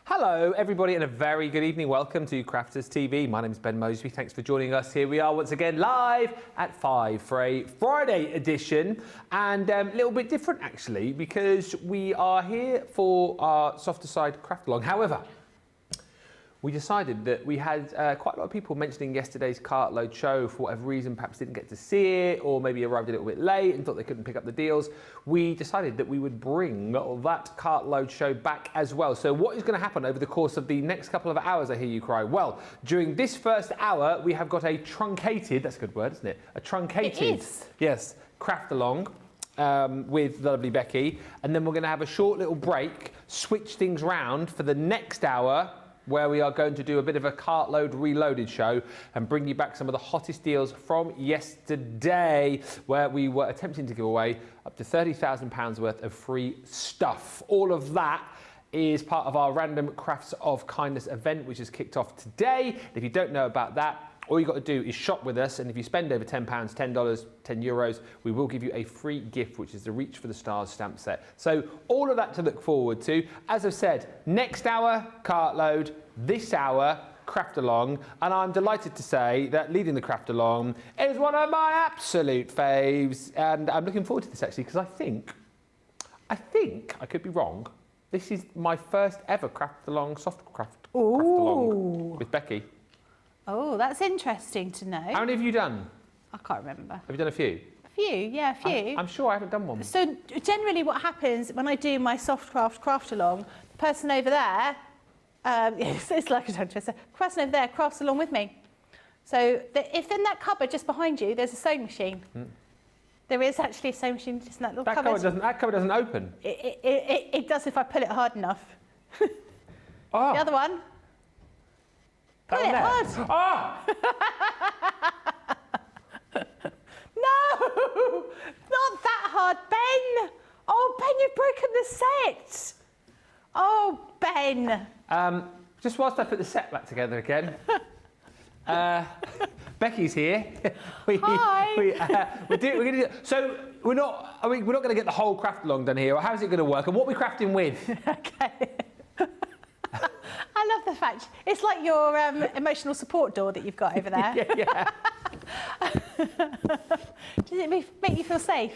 Hello everybody and a very good evening. Welcome to Crafters TV. My name is Ben Mosby. Thanks for joining us. Here we are once again live at 5 for a Friday edition, and a little bit different actually because we are here for our softer side craft along. However, we decided that we had quite a lot of people mentioning yesterday's Cartload show for whatever reason, perhaps didn't get to see it or maybe arrived a little bit late and thought they couldn't pick up the deals. We decided that we would bring that Cartload show back as well. So what is going to happen over the course of the next couple of hours, I hear you cry? Well, during this first hour, we have got a truncated, that's a good word, isn't it? A truncated, it is. Yes, craft along. With the lovely Becky, and then we're going to have a short little break, switch things round for the next hour, where we are going to do a bit of a Cartload Reloaded show and bring you back some of the hottest deals from yesterday, where we were attempting to give away up to £30,000 worth of free stuff. All of that is part of our Random Crafts of Kindness event, which has kicked off today. If you don't know about that, all you got to do is shop with us, and if you spend over £10, $10, €10, we will give you a free gift, which is the Reach for the Stars stamp set. So all of that to look forward to. As I've said, next hour, Cartload, this hour, Craft Along, and I'm delighted to say that leading the Craft Along is one of my absolute faves, and I'm looking forward to this actually, because I think, I could be wrong, this is my first ever Craft Along, soft craft along with Becky. Oh, that's interesting to know. How many have you done? I can't remember. Have you done a few? A few, yeah, a few. I'm sure I haven't done one. So generally what happens when I do my soft craft along, the person over there, it's like a tongue twister, the person over there crafts along with me. So if in that cupboard just behind you, there's a sewing machine. There is actually a sewing machine just in that little cupboard. That cupboard doesn't open. It does if I pull it hard enough. Oh. The other one. Pull it hard. Oh! No! Not that hard, Ben! Oh, Ben, you've broken the set! Oh, Ben! Just whilst I put the set back together again. Becky's here. Hi. We're going to do. So we're not going to get the whole craft along done here. How's it going to work? And what are we crafting with? Okay. I love the fact it's like your emotional support door that you've got over there. Yeah. Does it make you feel safe?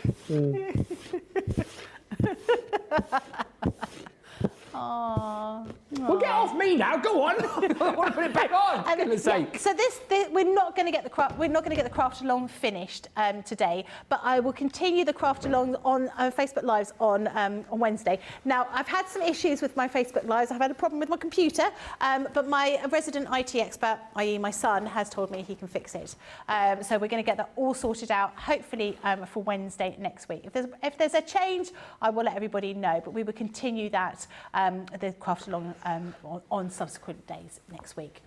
Oh. Well, get off me now. Go on. I want to put it back on. For goodness sake. So we're not going to get the craft along finished today, but I will continue the craft along on Facebook Lives on Wednesday. Now I've had some issues with my Facebook Lives. I've had a problem with my computer, but my resident IT expert, i.e. my son, has told me he can fix it. So we're going to get that all sorted out, hopefully for Wednesday next week. If there's a change, I will let everybody know. But we will continue that. The craft along on subsequent days next week.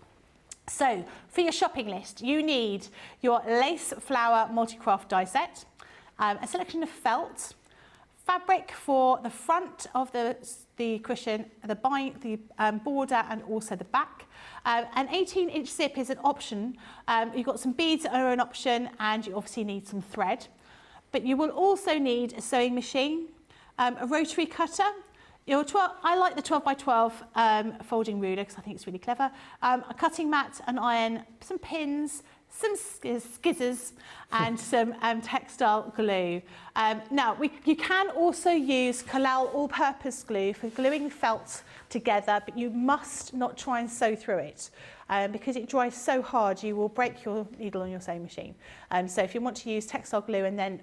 So for your shopping list, you need your lace flower multi-craft die set, a selection of felt, fabric for the front of the cushion, the border and also the back. An 18-inch zip is an option. You've got some beads that are an option, and you obviously need some thread. But you will also need a sewing machine, a rotary cutter. I like the 12 by 12 folding ruler because I think it's really clever. A cutting mat, an iron, some pins, some skizzers, and some textile glue. Now, you can also use Collall all-purpose glue for gluing felt together, but you must not try and sew through it. Because it dries so hard, you will break your needle on your sewing machine. So if you want to use textile glue and then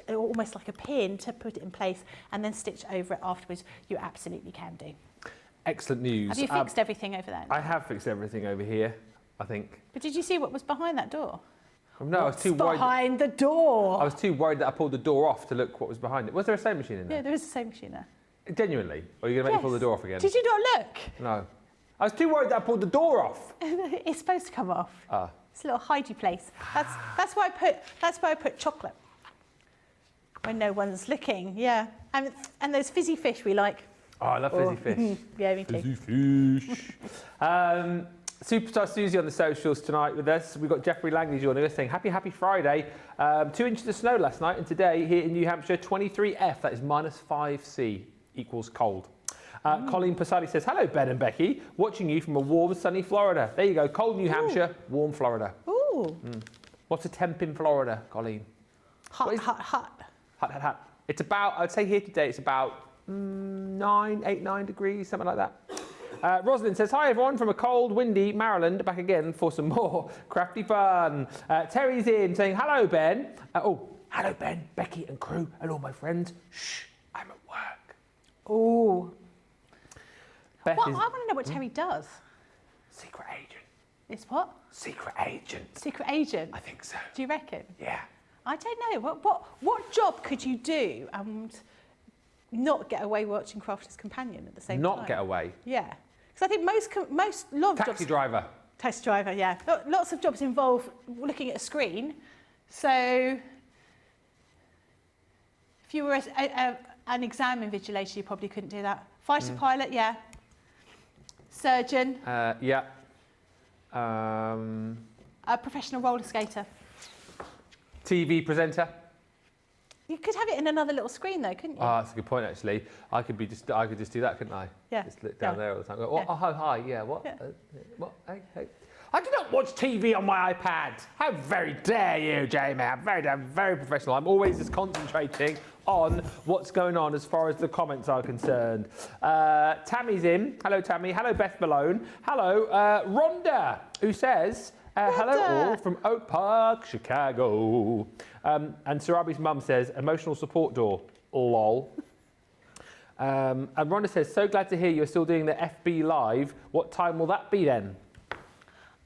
almost like a pin to put it in place and then stitch over it afterwards, you absolutely can do. Excellent news. Have you fixed everything over there? I have fixed everything over here, I think. But did you see what was behind that door? No, I was too worried. Behind the door? I was too worried that I pulled the door off to look what was behind it. Was there a sewing machine in there? Yeah, there is a sewing machine there. Genuinely? Or are you going to make me pull the door off again? Did you not look? No. I was too worried that I pulled the door off. It's supposed to come off. Ah. It's a little hidey place. That's why I put chocolate when no one's looking. Yeah, and those fizzy fish we like. Oh, I love fizzy fish. Yeah, me too. Fizzy fish. Superstar Susie on the socials tonight with us. We've got Jeffrey Langley joining us saying happy Friday. 2 inches of snow last night, and today here in New Hampshire 23F. That is -5C equals cold. Colleen Posadi says, hello, Ben and Becky. Watching you from a warm, sunny Florida. There you go. Cold New Hampshire, warm Florida. Ooh. What's a temp in Florida, Colleen? Hot. Hot. It's about, I'd say here today, it's about 9 degrees, something like that. Rosalind says, hi everyone from a cold, windy Maryland, back again for some more crafty fun. Terry's in saying, hello Ben. Hello Ben, Becky and crew and all my friends. Shh, I'm at work. Ooh. Beth What? is I want to know what Terry does. secret agent. It's what? Secret agent. Secret agent. I think so. Do you reckon? Yeah. I don't know. What job could you do and not get away watching Crafter's Companion at the same time? Not get away. Yeah. Because I think lot of Taxi jobs... driver. Taxi driver, yeah. Lots of jobs involve looking at a screen. So if you were an exam invigilator, you probably couldn't do that. Fighter pilot, yeah. Surgeon. Yeah. A professional roller skater. TV presenter. You could have it in another little screen though, couldn't you? Oh, that's a good point actually. I could just do that, couldn't I? Yeah. Just look down Yeah. there all the time. Go, oh, Yeah. oh, hi, yeah, what? Yeah. What? Hey. I do not watch TV on my iPad. How very dare you, Jamie? I'm very professional. I'm always just concentrating on what's going on as far as the comments are concerned. Tammy's in. Hello, Tammy. Hello, Beth Malone. Hello, Rhonda, who says, hello all from Oak Park, Chicago. And Sarabi's mum says, emotional support door, lol. And Rhonda says, so glad to hear you're still doing the FB Live. What time will that be then?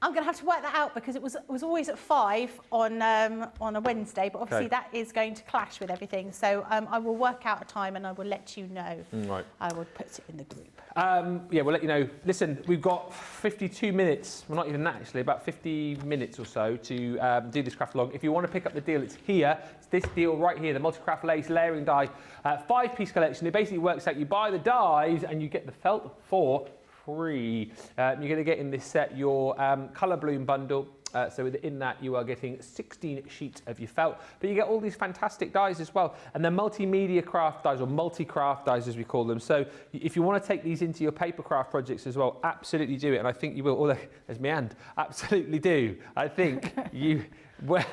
I'm going to have to work that out because it was always at 5 on a Wednesday, but obviously that is going to clash with everything. So I will work out a time and I will let you know. Right. I will put it in the group. Yeah, we'll let you know. Listen, we've got 52 minutes, well, not even that actually, about 50 minutes or so to do this craft along. If you want to pick up the deal, it's here. It's this deal right here, the Multicraft Lace Layering Die 5-piece collection. It basically works out you buy the dies and you get the felt for free. You're going to get in this set your colour bloom bundle. So in that you are getting 16 sheets of your felt, but you get all these fantastic dies as well, and they're multimedia craft dies, or multi-craft dies as we call them. So if you want to take these into your paper craft projects as well, absolutely do it, and I think you will. Oh, there's my hand. Absolutely do. I think you. Well,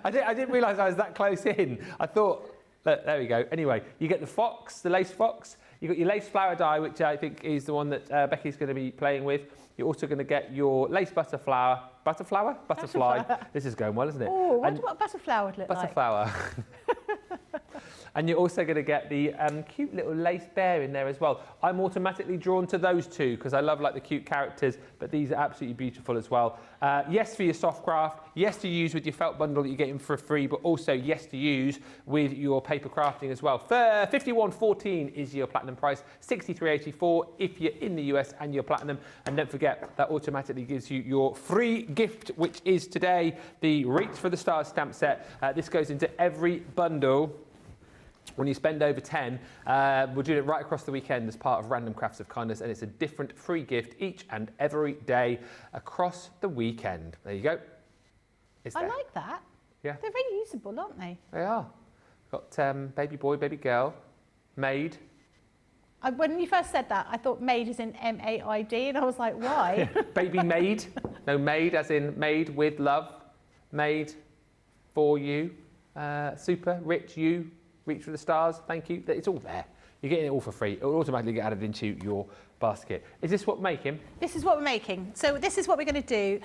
I didn't realise I was that close in. I thought, there we go. Anyway, you get the fox, the lace fox. You've got your lace flower die, which I think is the one that Becky's going to be playing with. You're also going to get your lace butterfly. This is going well, isn't it? Oh, what a butterfly would look like. Butterflower. And you're also going to get the cute little lace bear in there as well. I'm automatically drawn to those two because I love like the cute characters, but these are absolutely beautiful as well. Yes, for your soft craft. Yes, to use with your felt bundle that you're getting for free, but also yes to use with your paper crafting as well. $51.14 is your platinum price. $63.84 if you're in the US and you're platinum. And don't forget, that automatically gives you your free gift, which is today the Reach for the Stars stamp set. This goes into every bundle. When you spend over 10, we're doing it right across the weekend as part of Random Crafts of Kindness, and it's a different free gift each and every day across the weekend. There you go. I like that. Yeah. They're very usable, aren't they? They are. Got baby boy, baby girl, maid. When you first said that, I thought maid is in M-A-I-D, and I was like, why? Baby maid. No, maid as in made with love. Made for you. Super, rich, you. Reach for the stars, thank you. It's all there. You're getting it all for free. It will automatically get added into your basket. Is this what we're making? This is what we're making. So this is what we're going to do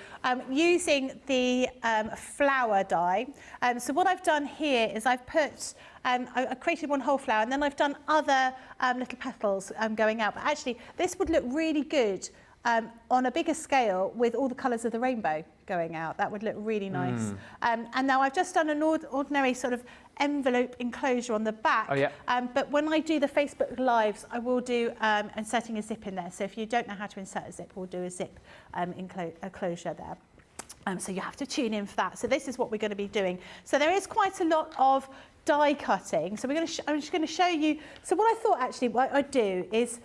using the flower die. So what I've done here is I've put, I created one whole flower and then I've done other little petals going out. But actually, this would look really good on a bigger scale with all the colours of the rainbow going out. That would look really nice. And now I've just done an ordinary sort of envelope enclosure on the back. Oh, yeah. But when I do the Facebook Lives, I will do inserting a zip in there. So if you don't know how to insert a zip, we'll do a zip closure there. So you have to tune in for that. So this is what we're going to be doing. So there is quite a lot of die cutting. So I'm just going to show you. So what I thought actually what I'd do is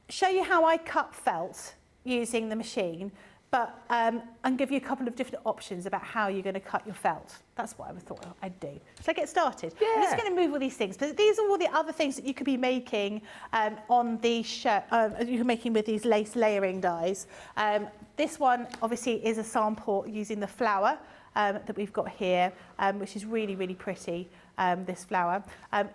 show you how I cut felt using the machine, but and give you a couple of different options about how you're going to cut your felt. That's what I thought I'd do. Shall I get started? Yeah. I'm just going to move all these things, but these are all the other things that you could be making on the shirt. You're making with these lace layering dies. This one obviously is a sample using the flower that we've got here, which is really, really pretty. This flower.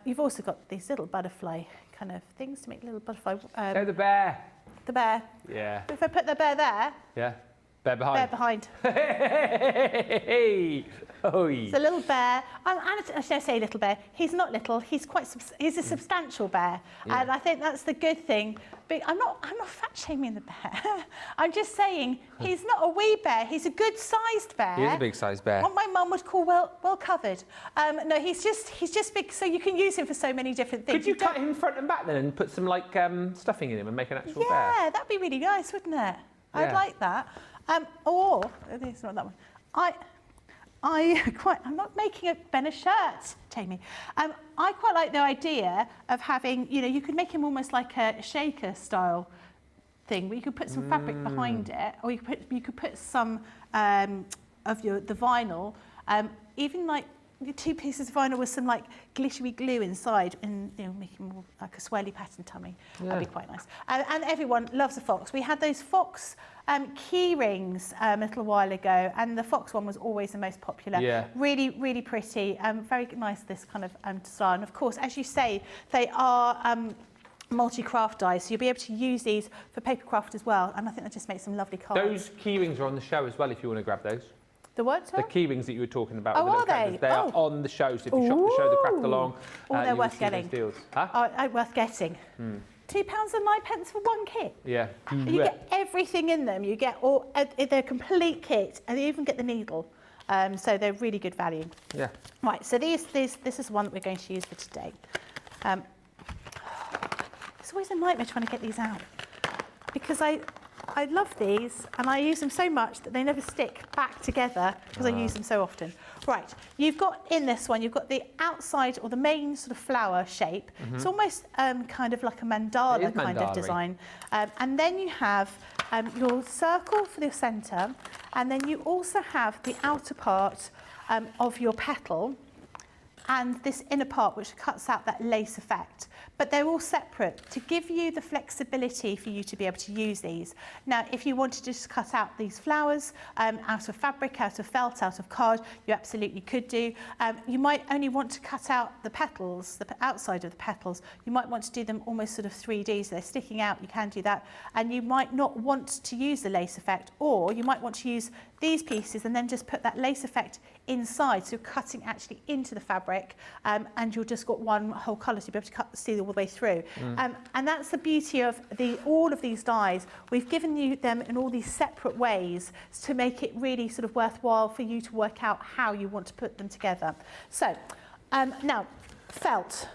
You've also got these little butterfly kind of things to make little butterfly. Show the bear. The bear. Yeah. If I put the bear there, Yeah. Bear behind. bear behind. Hey! Oh, It's a little bear. And I say little bear. He's not little. He's he's a substantial bear, Yeah. and I think that's the good thing. But I'm not fat shaming the bear. I'm just saying he's not a wee bear. He's a good-sized bear. He is a big-sized bear. What my mum would call well covered. No, he's just big, so you can use him for so many different things. Could you cut him front and back then and put some like stuffing in him and make an actual bear? Yeah, that'd be really nice, wouldn't it? I'd Yeah. like that. Or it's not that one. I'm not making a Ben a shirt, Jamie. I quite like the idea of having, you could make him almost like a shaker style thing, where you could put some fabric behind it, or you could put some of the vinyl, even like two pieces of vinyl with some like glittery glue inside, and making more like a swirly pattern tummy. That'd be quite nice. And everyone loves a fox. We had those fox key rings a little while ago, and the fox one was always the most popular. Yeah. Really, really pretty. Very nice, this kind of design. And of course, as you say, they are multi-craft dies, so you'll be able to use these for paper craft as well. And I think that just makes some lovely cards. Those key rings are on the show as well if you want to grab those. The what, sir? The key rings that you were talking about. Oh, with the are little they? candles, they are Oh. on the show, so if you shop the show, the craft along, Oh, they're you will worth see those getting. deals. Huh? Oh, worth getting. £2.09 for one kit. Yeah. You get everything in them. You get all they're complete kit, and you even get the needle. So they're really good value. Yeah. Right. So this is one that we're going to use for today. It's always a nightmare trying to get these out, because I love these and I use them so much that they never stick back together because I use them so often. Right, you've got in this one, you've got the outside or the main sort of flower shape. It's almost kind of like a mandala It is kind of mandala-y. design. And then you have your circle for the centre, and then you also have the outer part of your petal, and this inner part which cuts out that lace effect. But they're all separate to give you the flexibility for you to be able to use these. Now, if you wanted to just cut out these flowers out of fabric, out of felt, out of card, you absolutely could do. You might only want to cut out the petals, the outside of the petals. You might want to do them almost sort of 3D, so they're sticking out, you can do that. And you might not want to use the lace effect, or you might want to use these pieces and then just put that lace effect inside, so you're cutting actually into the fabric, and you'll just got one whole colour, so you'll be able to see all the way through. And that's the beauty of all of these dies. We've given you them in all these separate ways to make it really sort of worthwhile for you to work out how you want to put them together. So now, felt.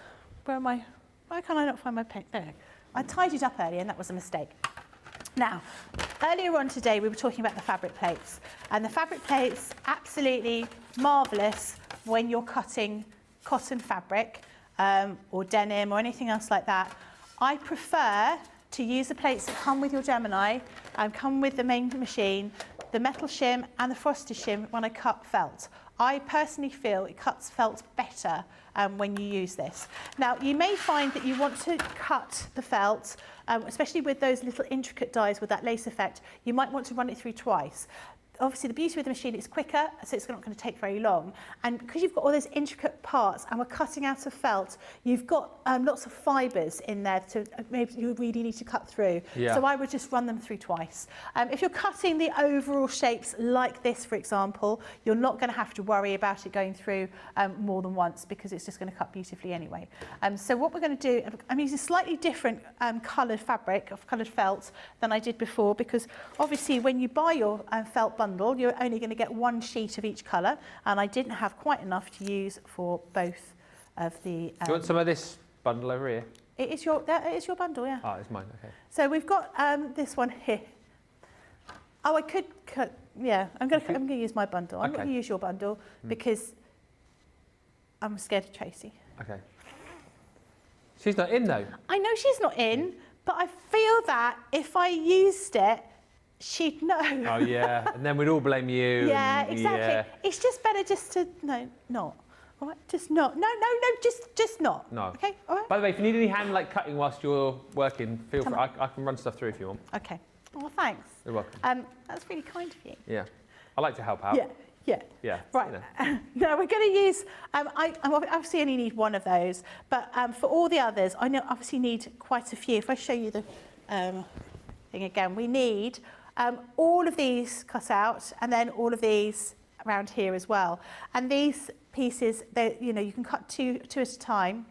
Where am I? Why can't I not find my pen? There. I tied it up earlier, and that was a mistake. Now, earlier on today, we were talking about the fabric plates. And the fabric plates, absolutely marvellous when you're cutting cotton fabric or denim or anything else like that. I prefer to use the plates that come with your Gemini and come with the main machine, the metal shim and the frosted shim when I cut felt. I personally feel it cuts felt better when you use this. Now, you may find that you want to cut the felt, especially with those little intricate dies with that lace effect, you might want to run it through twice. Obviously, the beauty with the machine, it's quicker, so it's not going to take very long. And because you've got all those intricate parts and we're cutting out of felt, you've got lots of fibres in there to maybe you really need to cut through. Yeah. So I would just run them through twice. If you're cutting the overall shapes like this, for example, you're not going to have to worry about it going through more than once, because it's just going to cut beautifully anyway. So what we're going to do, I'm using slightly different coloured fabric, of coloured felt, than I did before, because obviously when you buy your felt bundle, you're only going to get one sheet of each colour, and I didn't have quite enough to use for both of the... Do you want some of this bundle over here? It is your bundle, yeah. Oh, it's mine, okay. So we've got this one here. Oh, I could cut, yeah, I'm going to use my bundle. I'm going to use your bundle because I'm scared of Tracy. Okay. She's not in though. I know she's not in, but I feel that if I used it, she'd know. Oh yeah, and then we'd all blame you. Yeah, and, exactly. Yeah. It's just better just to not. All right, just not. No, just not. No. Okay, all right. By the way, if you need any hand cutting whilst you're working, feel free. I can run stuff through if you want. Okay. Well, thanks. You're welcome. That's really kind of you. Yeah, I like to help out. Yeah. Yeah. Right. You know. Now we're going to use. I obviously only need one of those, but for all the others, I know obviously need quite a few. If I show you the thing again, we need all of these cut out, and then all of these around here as well. And these pieces, you can cut two at a time,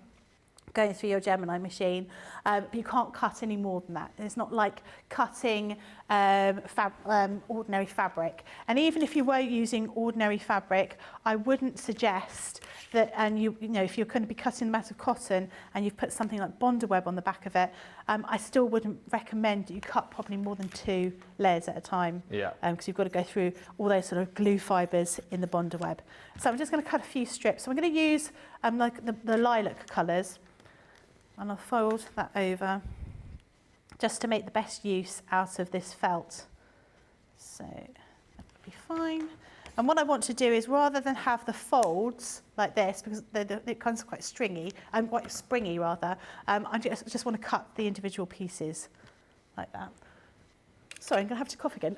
going through your Gemini machine, but you can't cut any more than that. It's not like cutting ordinary fabric. And even if you were using ordinary fabric, I wouldn't suggest that, and if you're going to be cutting a mass of cotton and you've put something like Bondaweb on the back of it, I still wouldn't recommend that you cut probably more than 2 layers at a time. Yeah. Because you've got to go through all those sort of glue fibres in the Bondaweb. So I'm just going to cut a few strips. So I'm going to use like the lilac colours. And I'll fold that over just to make the best use out of this felt. So that would be fine. And what I want to do is, rather than have the folds like this, because it comes quite stringy, and quite springy rather, I just want to cut the individual pieces like that. Sorry, I'm going to have to cough again.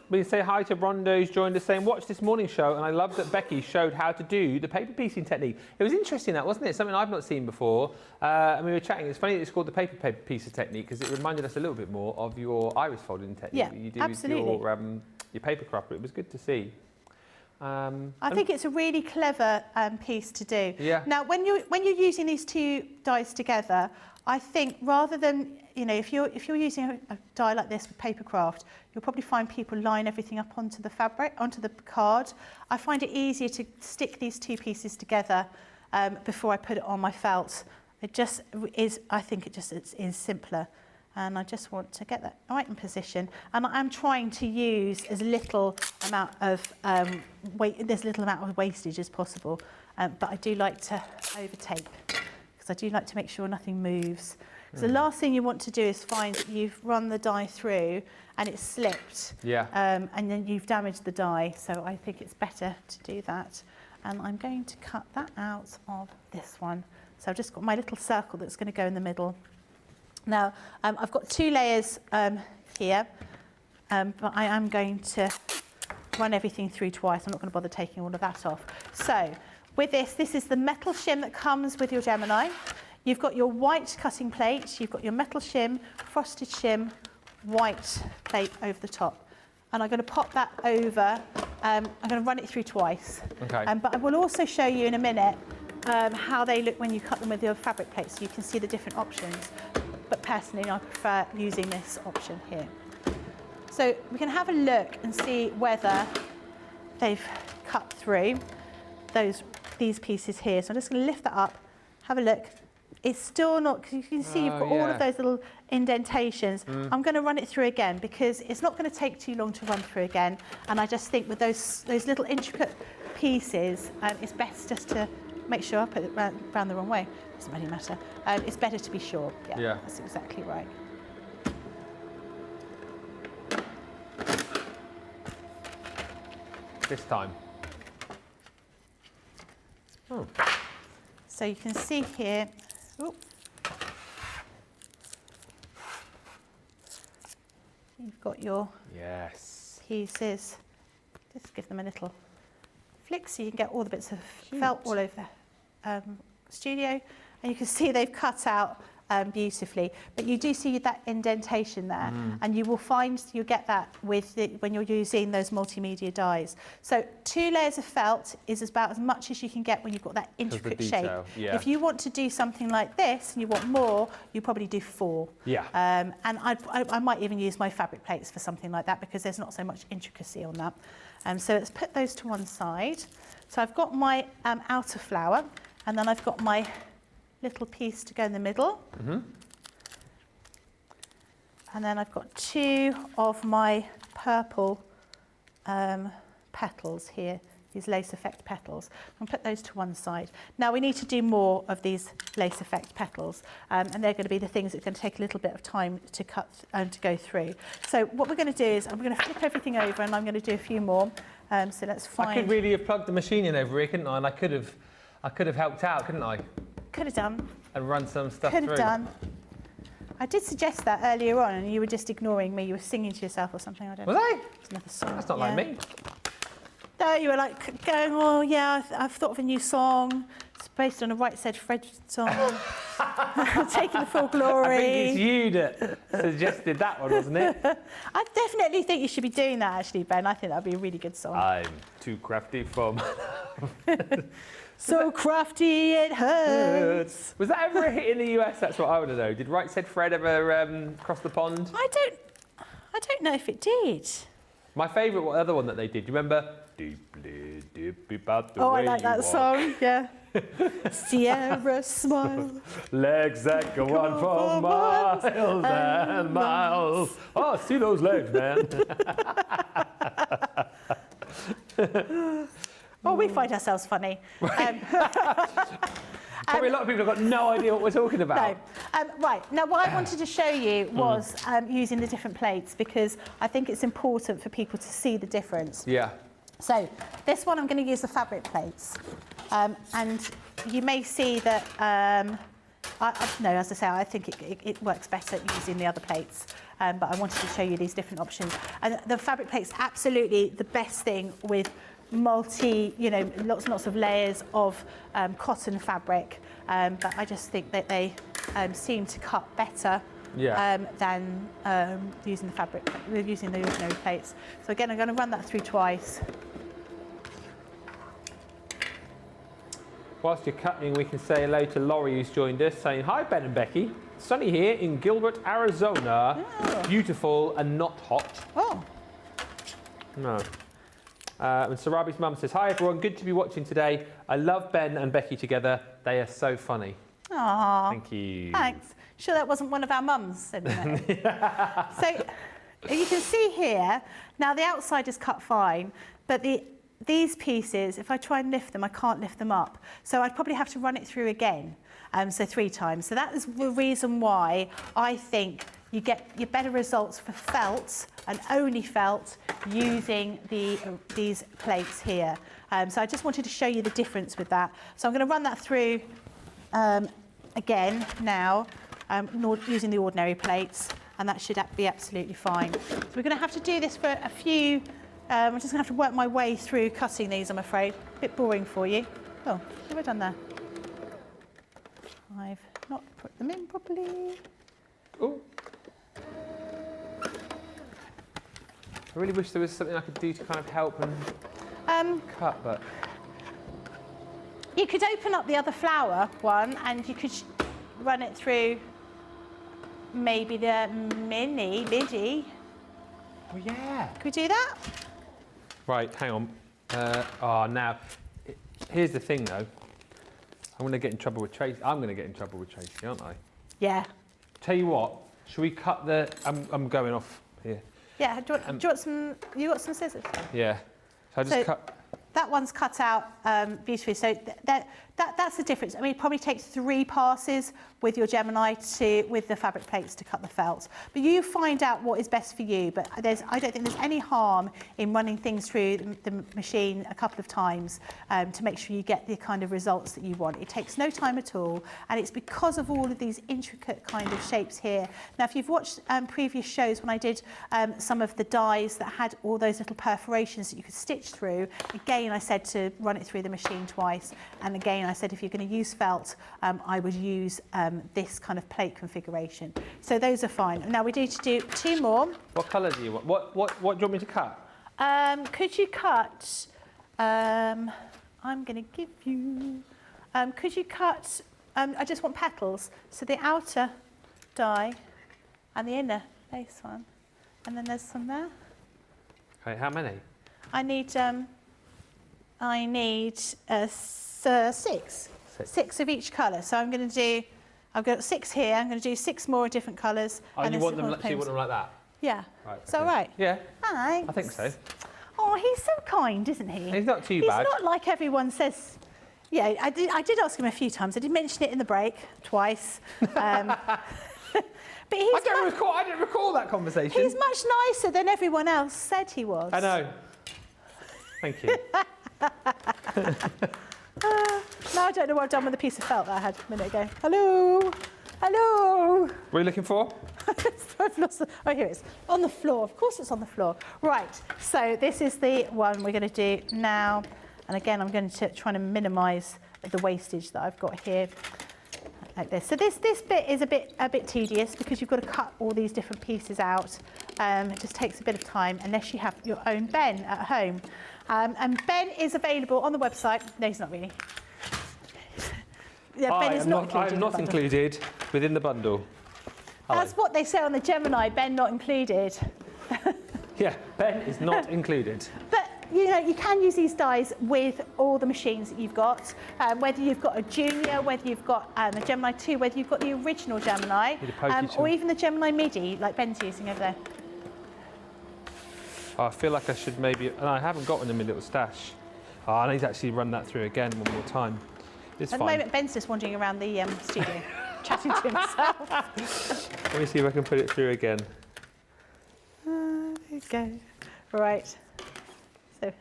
We say hi to Rondo, who's joined us saying, watch this morning show, and I love that Becky showed how to do the paper piecing technique. It was interesting, that, wasn't it? Something I've not seen before. And we were chatting. It's funny that it's called the paper piecer technique, because it reminded us a little bit more of your iris folding technique Yeah, that you do absolutely. with your paper craft. It was good to see. I think it's a really clever piece to do. Yeah. Now, when you're using these two dies together, I think rather than, if you're using a die like this with paper craft, you'll probably find people line everything up onto the fabric, onto the card. I find it easier to stick these two pieces together before I put it on my felt. It just is, I think it is simpler. And I just want to get that right in position. And I'm trying to use as little amount of wastage as possible. But I do like to overtape, because I do like to make sure nothing moves. So the last thing you want to do is find that you've run the die through and it's slipped. Yeah. And then you've damaged the die. So I think it's better to do that. And I'm going to cut that out of this one. So I've just got my little circle that's going to go in the middle. Now, I've got 2 layers here, but I am going to run everything through twice. I'm not going to bother taking all of that off. So with this is the metal shim that comes with your Gemini. You've got your white cutting plate, you've got your metal shim, frosted shim, white plate over the top. And I'm going to pop that over. I'm going to run it through twice. Okay. But I will also show you in a minute how they look when you cut them with your fabric plate, so you can see the different options. But personally, I prefer using this option here. So we can have a look and see whether they've cut through these pieces here. So I'm just going to lift that up, have a look. It's still not, because you can see you've got all of those little indentations. I'm going to run it through again, because it's not going to take too long to run through again. And I just think with those little intricate pieces, it's best just to make sure I put it round the wrong way. Doesn't really matter. It's better to be sure. Yeah, that's exactly right. This time. Oh. So you can see here. Ooh, you've got your pieces. Just give them a little flick so you can get all the bits of felt all over the studio. And you can see they've cut out beautifully. But you do see that indentation there. And you will find you'll get that when you're using those multimedia dies. So 2 layers of felt is about as much as you can get when you've got that intricate shape. Yeah. If you want to do something like this and you want more, you probably do 4. Yeah. And I might even use my fabric plates for something like that, because there's not so much intricacy on that. So let's put those to one side. So I've got my outer flower, and then I've got my little piece to go in the middle. And then I've got 2 of my purple petals here these lace effect petals. I'll put those to one side. Now we need to do more of these lace effect petals, and they're going to be the things that are going to take a little bit of time to cut and to go through. So what we're going to do is I'm going to flip everything over, and I'm going to do a few more. So let's find. I could really have plugged the machine in over here, couldn't I? And I could have helped out, couldn't I? Could have done. And run some stuff Could through. have done. I did suggest that earlier on, and you were just ignoring me. You were singing to yourself or something. I don't know. Was I? It's another song. That's not like me. No, you were like going, oh yeah, I've thought of a new song. It's based on a Right Said Fred song. Taking the Full Glory. I think it's you that suggested that one, wasn't it? I definitely think you should be doing that, actually, Ben. I think that'd be a really good song. I'm too crafty for my... So crafty it hurts. Was that ever a hit in the US? That's what I want to know. Did Right Said Fred ever cross the pond? I don't know if it did. My favourite other one that they did, do you remember? Deeply, deeply about the Oh, I way like you that walk. song, yeah. Sierra Smile. Legs that go on for miles and miles. Oh, see those legs, man. Oh, we find ourselves funny. Probably a lot of people have got no idea what we're talking about. No. Right, now what I wanted to show you was using the different plates, because I think it's important for people to see the difference. Yeah. So this one I'm going to use the fabric plates, and you may see that, no, as I say, I think it works better using the other plates, but I wanted to show you these different options. And the fabric plates, absolutely the best thing with lots and lots of layers of cotton fabric, but I just think that they seem to cut better than using the ordinary plates. So again, I'm going to run that through twice. Whilst you're cutting, we can say hello to Laurie, who's joined us, saying, hi, Ben and Becky. Sunny here in Gilbert, Arizona. Oh. Beautiful and not hot. Oh, No. And Sarabi's mum says, hi, everyone. Good to be watching today. I love Ben and Becky together. They are so funny. aww. Thank you. Thanks. Sure that wasn't one of our mums. So you can see here, now the outside is cut fine, but these pieces, if I try and lift them, I can't lift them up. So I'd probably have to run it through again, so 3 times. So that is the reason why I think you get your better results for felt and only felt using these plates here. So I just wanted to show you the difference with that. So I'm going to run that through again now, using the ordinary plates, and that should be absolutely fine. So we're going to have to do this for a few. I'm just going to have to work my way through cutting these, I'm afraid. A bit boring for you. Oh, what have I done there? I've not put them in properly. Ooh. I really wish there was something I could do to kind of help and cut, but... You could open up the other flower one, and you could run it through maybe the midi. Oh, yeah. Could we do that? Right, hang on. Now, here's the thing, though. I'm going to get in trouble with Tracy. I'm going to get in trouble with Tracy, aren't I? Yeah. Tell you what, should we cut the... I'm going off here. Yeah, do you want some... You got some scissors? Yeah. So I just cut... That one's cut out beautifully. So that's the difference. I mean, it probably takes 3 passes with your Gemini with the fabric plates to cut the felt. But you find out what is best for you. But I don't think there's any harm in running things through the machine a couple of times to make sure you get the kind of results that you want. It takes no time at all. And it's because of all of these intricate kind of shapes here. Now, if you've watched previous shows when I did some of the dies that had all those little perforations that you could stitch through, again, I said to run it through the machine twice. And again, I said if you're going to use felt, I would use this kind of plate configuration. So those are fine. Now we need to do 2 more. What colour do you want? What do you want me to cut? Could you cut, I'm going to give you, could you cut, I just want petals. So the outer die and the inner base one. And then there's some there. Okay, how many? I need 6. 6 of each colour. So I'm going to do, I've got 6 here. I'm going to do 6 more different colours. Oh, and you want them like that? Yeah. Right, Is that okay. right? Yeah. Thanks. I think so. Oh, Oh, he's so kind, isn't he? He's not too He's bad. not like everyone says. Yeah, I did ask him a few times. I did mention it in the break twice. But he's I didn't recall that conversation. he's much nicer than everyone else said he was. I know. Thank you. Now I don't know what I've done with the piece of felt that I had a minute ago. Hello? Hello? What are you looking for? I've lost the, oh, here it is. On the floor. Of course it's on the floor. Right, so this is the one we're going to do now. And again, I'm going to try to minimise the wastage that I've got here. Like this. So this bit is a bit tedious because you've got to cut all these different pieces out. It just takes a bit of time unless you have your own Ben at home. And Ben is available on the website. No, he's not really. Yeah, Ben is not included. I am not included within the bundle. That's what they say on the Gemini, Ben not included. Yeah, Ben is not included. But you know, you can use these dies with all the machines that you've got, whether you've got a Junior, whether you've got a Gemini 2, whether you've got the original Gemini, or even the Gemini MIDI, like Ben's using over there. Oh, I feel like I should maybe... And I haven't got one in my little stash. Oh, I need to actually run that through again one more time. It's At fine. the moment, Ben's just wandering around the studio, chatting to himself. Let me see if I can put it through again. There you go. Right. So.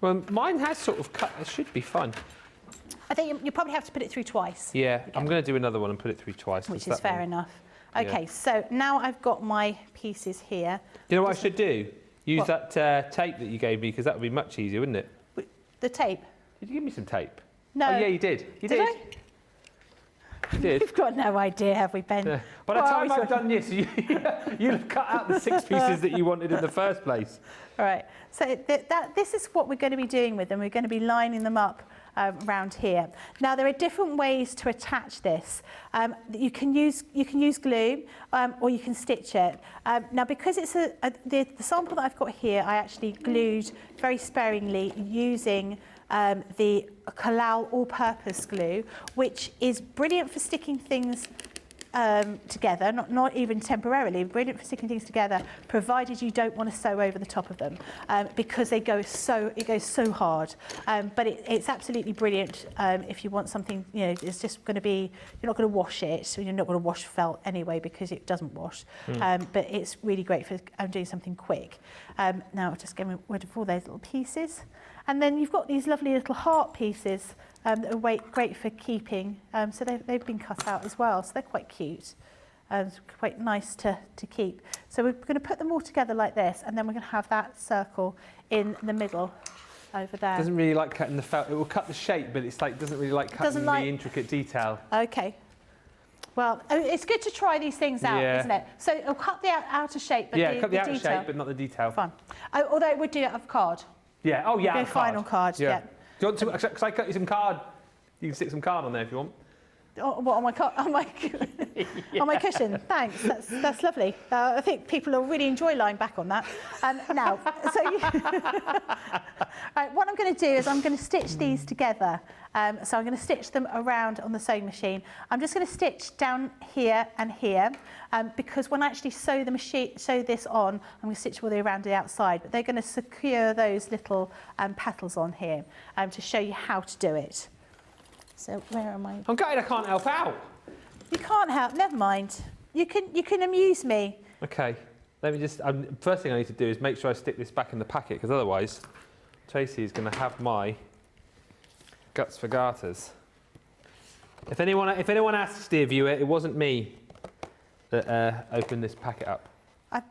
Well, mine has sort of cut. It should be fine. I think you probably have to put it through twice. Yeah, I'm going to do another one and put it through twice. Which is fair enough. Okay, Yeah. so now I've got my pieces here. You know what I should do? Use What? that tape that you gave me, because that would be much easier, wouldn't it? The tape. Did you give me some tape? No. Oh, yeah, you did. You Did did. I? You did. We've got no idea, have we, Ben? Yeah. By the Well, time I I've done this, you've cut out the 6 pieces that you wanted in the first place. All right, so this is what we're going to be doing with them. We're going to be lining them up around here. Now, there are different ways to attach this. You can use glue or you can stitch it. Now, because it's the sample that I've got here, I actually glued very sparingly using the Kalal all-purpose glue, which is brilliant for sticking things together, not even temporarily, brilliant for sticking things together, provided you don't want to sew over the top of them, because it goes so hard. But it's absolutely brilliant if you want something, you know, it's just going to be, you're not going to wash it, so you're not going to wash felt anyway because it doesn't wash. But it's really great for doing something quick. Now, just getting rid of all those little pieces. And then you've got these lovely little heart pieces that are great for keeping. So they've been cut out as well, so they're quite cute. Quite nice to keep. So we're going to put them all together like this, and then we're going to have that circle in the middle over there. Doesn't really like cutting the felt. It will cut the shape, but it's like doesn't really like cutting the intricate detail. Okay. Well, it's good to try these things out, Yeah. isn't it? So it'll cut the outer shape, but Yeah, cut the outer detail. shape, but not the detail. Fine. Although it would do it of card. Yeah. Oh, yeah. Be a of card. final card, yeah. Do you want to? Because I cut you some card. You can stick some card on there if you want. Oh, what, on my on my cushion? Thanks. That's lovely. I think people will really enjoy lying back on that. Now, so right, what I'm going to do is I'm going to stitch these together. So I'm going to stitch them around on the sewing machine. I'm just going to stitch down here and here because when I actually sew this on, I'm going to stitch all the way around the outside. But they're going to secure those little petals on here to show you how to do it. So where am I? I'm gutted I can't help out. You can't help. Never mind. You can amuse me. Okay. Let me just. First thing I need to do is make sure I stick this back in the packet, because otherwise, Tracy is going to have my guts for garters. If anyone asks, dear viewer, it wasn't me that opened this packet up. I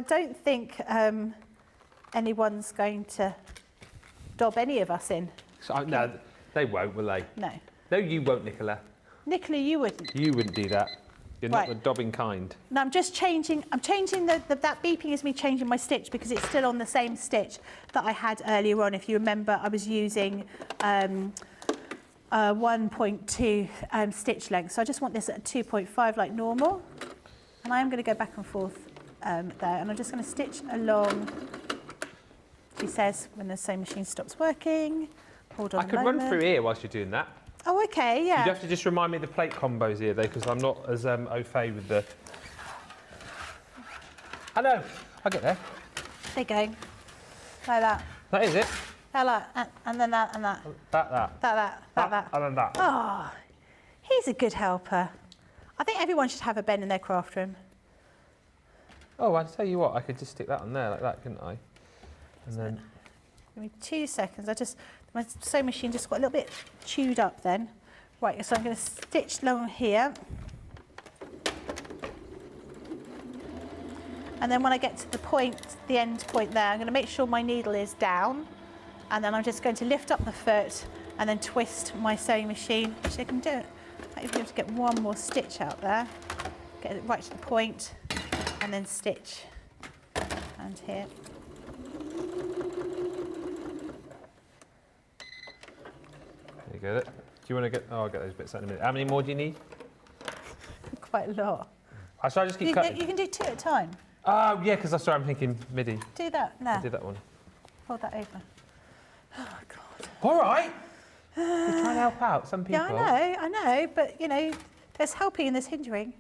don't think anyone's going to dob any of us in. So, no, they won't, will they? No. No, you won't, Nicola. Nicola, you wouldn't. You wouldn't do that. You're not Right. the dobbing kind. No, I'm just changing. I'm changing that beeping is me changing my stitch because it's still on the same stitch that I had earlier on. If you remember, I was using 1.2 stitch length. So I just want this at 2.5 like normal. And I am going to go back and forth there. And I'm just going to stitch along. She says when the sewing machine stops working. Hold on I could run through here whilst you're doing that. Oh, okay, yeah. You'd have to just remind me of the plate combos here, though, because I'm not as au fait with the... I know. I'll get there. There you go. Like that. That is it. And then that and that. That. That. And then that. Oh, he's a good helper. I think everyone should have a Ben in their craft room. Oh, I'll tell you what, I could just stick that on there like that, couldn't I? And then... Give me 2 seconds. My sewing machine just got a little bit chewed up then. Right, so I'm going to stitch along here. And then when I get to the point, the end point there, I'm going to make sure my needle is down. And then I'm just going to lift up the foot and then twist my sewing machine, which I can do. I might be able to get one more stitch out there. Get it right to the point and then stitch. And here. There you go. Do you want to get... Oh, I'll get those bits out in a minute. How many more do you need? Quite a lot. Shall I just keep cutting? You can do 2 at a time. Oh, yeah, because I'm thinking MIDI. Do that. No. I did that one. Hold that over. Oh, God. All right. You're trying to help out some people. Yeah, I know, but, you know, there's helping and there's hindering.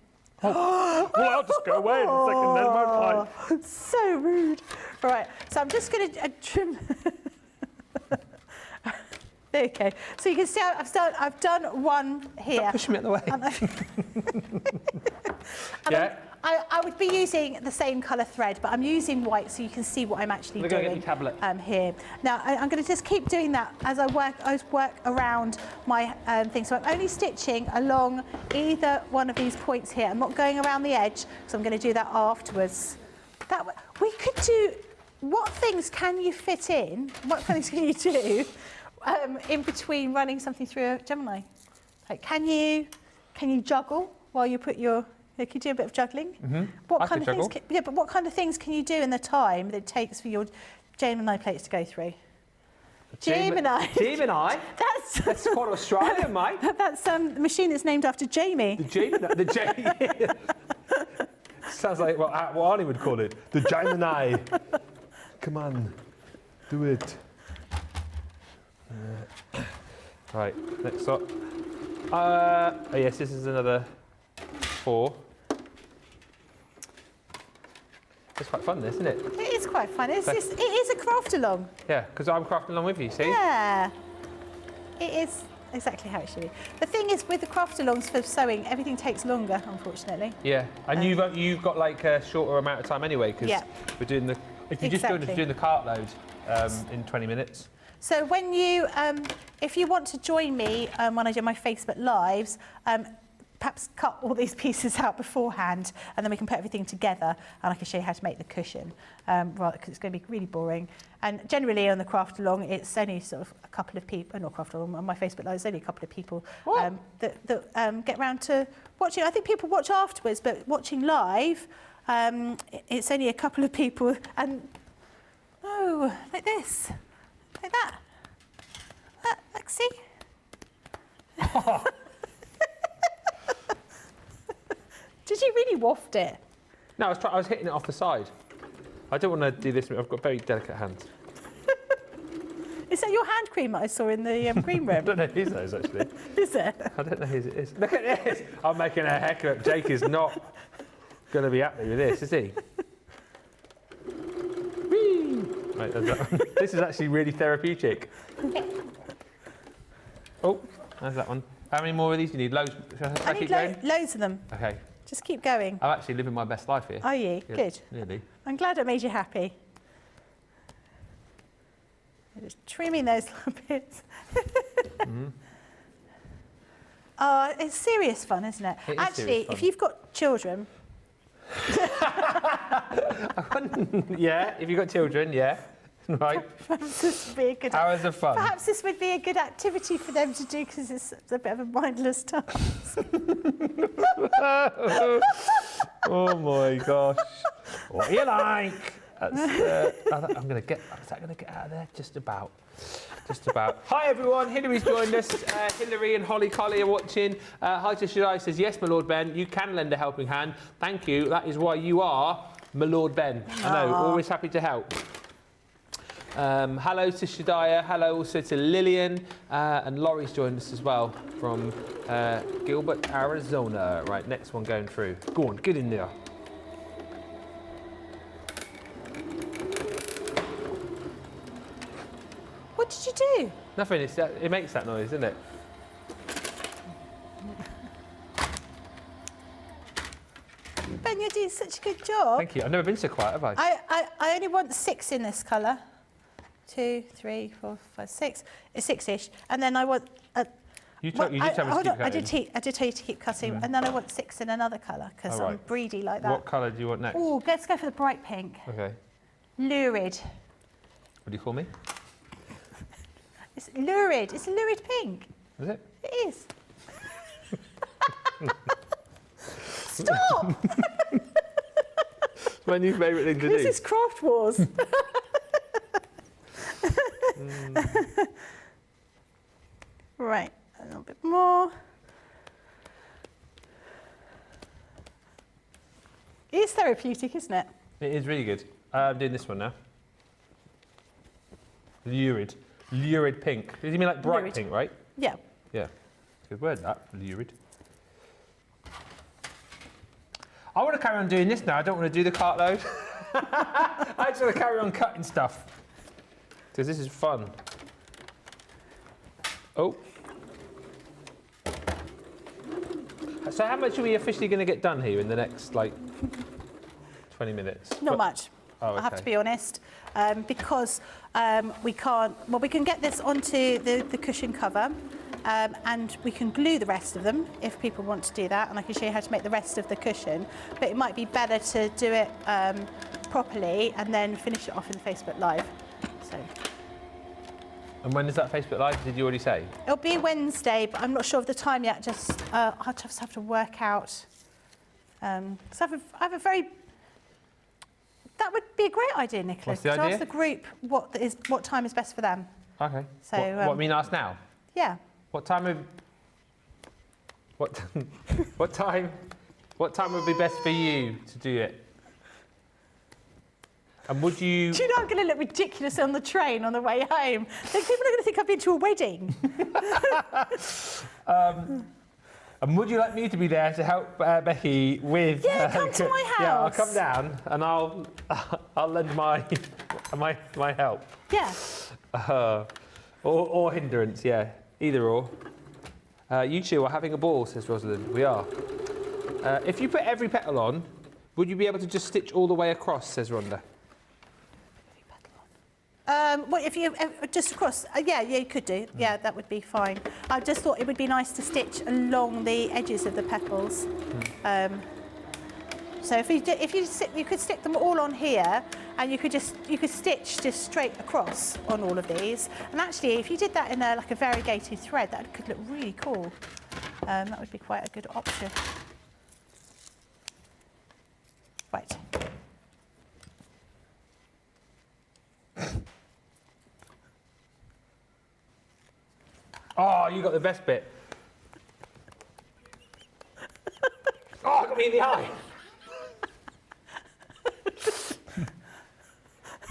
Oh. Well, I'll just go away in a second then, won't I? So rude. Right, so I'm just going to trim... There you go. So you can see I've done one here. Stop pushing me out the way. Yeah. I would be using the same colour thread, but I'm using white so you can see what I'm actually We're doing. going to get your tablet. Here. Now I'm going to just keep doing that as I work around my thing. So I'm only stitching along either one of these points here. I'm not going around the edge, so I'm going to do that afterwards. We could do. What things can you fit in? What things can you do in between running something through a Gemini? Like, can you juggle while you put your... Can you do a bit of juggling? Mm-hmm. What kind of things? But what kind of things can you do in the time that it takes for your Gemini plates to go through? Gemini. Gemini. That's quite Australian, mate. That's the machine that's named after Jamie. The Gemini. The Gemini. Sounds like what Arnie would call it. The Gemini. Come on, do it. Right, next up. Oh yes, this is another 4. It's quite fun, this, isn't it? It is quite fun. It is a craft along. Yeah, because I'm crafting along with you, see? Yeah. It is exactly how it should be. The thing is, with the craft alongs for sewing, everything takes longer, unfortunately. Yeah, and you've got like a shorter amount of time anyway, because we're doing the... If you're just doing the cart load in 20 minutes. So when you, if you want to join me when I do my Facebook Lives, perhaps cut all these pieces out beforehand and then we can put everything together and I can show you how to make the cushion, because it's going to be really boring. And generally on the craft along, it's only sort of a couple of people, not craft along, on my Facebook Live, it's only a couple of people that get round to watching. I think people watch afterwards, but watching live, it's only a couple of people. And, oh, like this, like that. Like, see? Did you really waft it? No, I was hitting it off the side. I don't want to do this. I've got very delicate hands. Is that your hand cream that I saw in the green room? I don't know whose that is, actually. Is it? I don't know whose it is. Look at this. I'm making a heck of it. Jake is not going to be happy with this, is he? Whee! Right, this is actually really therapeutic. Oh, there's that one. How many more of these do you need? Loads? I need loads of them. Okay. Just keep going. I'm actually living my best life here. Are you? Yeah, good. Nearly. I'm glad I made you happy. Just trimming those little bits. Mm-hmm. Oh, it's serious fun, isn't it? It is actually, serious fun. if you've got children. Yeah, if you've got children, yeah. Right. Perhaps this would be a good. Hours of fun. Perhaps this would be a good activity for them to do because it's a bit of a mindless task. Oh my gosh. What do you like? That's, I'm going to get... Is that going to get out of there? Just about. Just about. Hi everyone, Hillary's joined us. Hillary and Holly Collie are watching. Hi to Shadai says, yes, my Lord Ben, you can lend a helping hand. Thank you. That is why you are my Lord Ben. I know, always happy to help. Hello to Shadiah, hello also to Lillian, and Laurie's joined us as well from Gilbert, Arizona. Right, next one going through. Go on, get in there. Nothing. It makes that noise, doesn't it? Ben, you're doing such a good job. Thank you. I've never been so quiet, have I? I only want 6 in this colour. 2, 3, 4, 5, 6. It's 6-ish. And then I want... You just tell me to keep cutting. I did tell you to keep cutting. And then I want 6 in another colour because I'm greedy like that. What colour do you want next? Oh, let's go for the bright pink. Okay. Lurid. What do you call me? It's lurid. It's a lurid pink. Is it? It is. Stop! It's my new favourite thing to do. This is Craft Wars. Right, a little bit more. It is therapeutic, isn't it? It is really good. I'm doing this one now. Lurid. Lurid pink. Does he mean like bright Lurid. pink, right? Yeah. Yeah. Good word, that. Lurid. I want to carry on doing this now. I don't want to do the cart load. I just want to carry on cutting stuff. Because this is fun. Oh. So how much are we officially going to get done here in the next, 20 minutes? Not much. Oh, I have okay. to be honest, because we can't. Well, we can get this onto the cushion cover, and we can glue the rest of them if people want to do that. And I can show you how to make the rest of the cushion. But it might be better to do it properly and then finish it off in Facebook Live. So And when is that Facebook Live? Did you already say? it'll be Wednesday, but I'm not sure of the time yet. Just I'll just have to work out. So I have a very. That would be a great idea, Nicola. What's the to idea? ask the group what time is best for them. Okay. So, what I mean, ask now. Yeah. What time would what time would be best for you to do it? And would you? Do you know I'm going to look ridiculous on the train on the way home? Like, people are going to think I've been to a wedding. And would you like me to be there to help Becky with? Yeah, come to my Yeah, I'll house. come down and I'll lend my help. Yeah. Or hindrance, yeah, either or. You two are having a ball, says Rosalind. We are. If you put every petal on, would you be able to just stitch all the way across, says Rhonda? Well, if you just across, yeah, you could do. Yeah, that would be fine. I just thought it would be nice to stitch along the edges of the petals. So if you could stick them all on here, and you could stitch just straight across on all of these. And actually, if you did that in a variegated thread, that could look really cool. That would be quite a good option. Right. Oh, you got the best bit. Oh, it got me in the eye.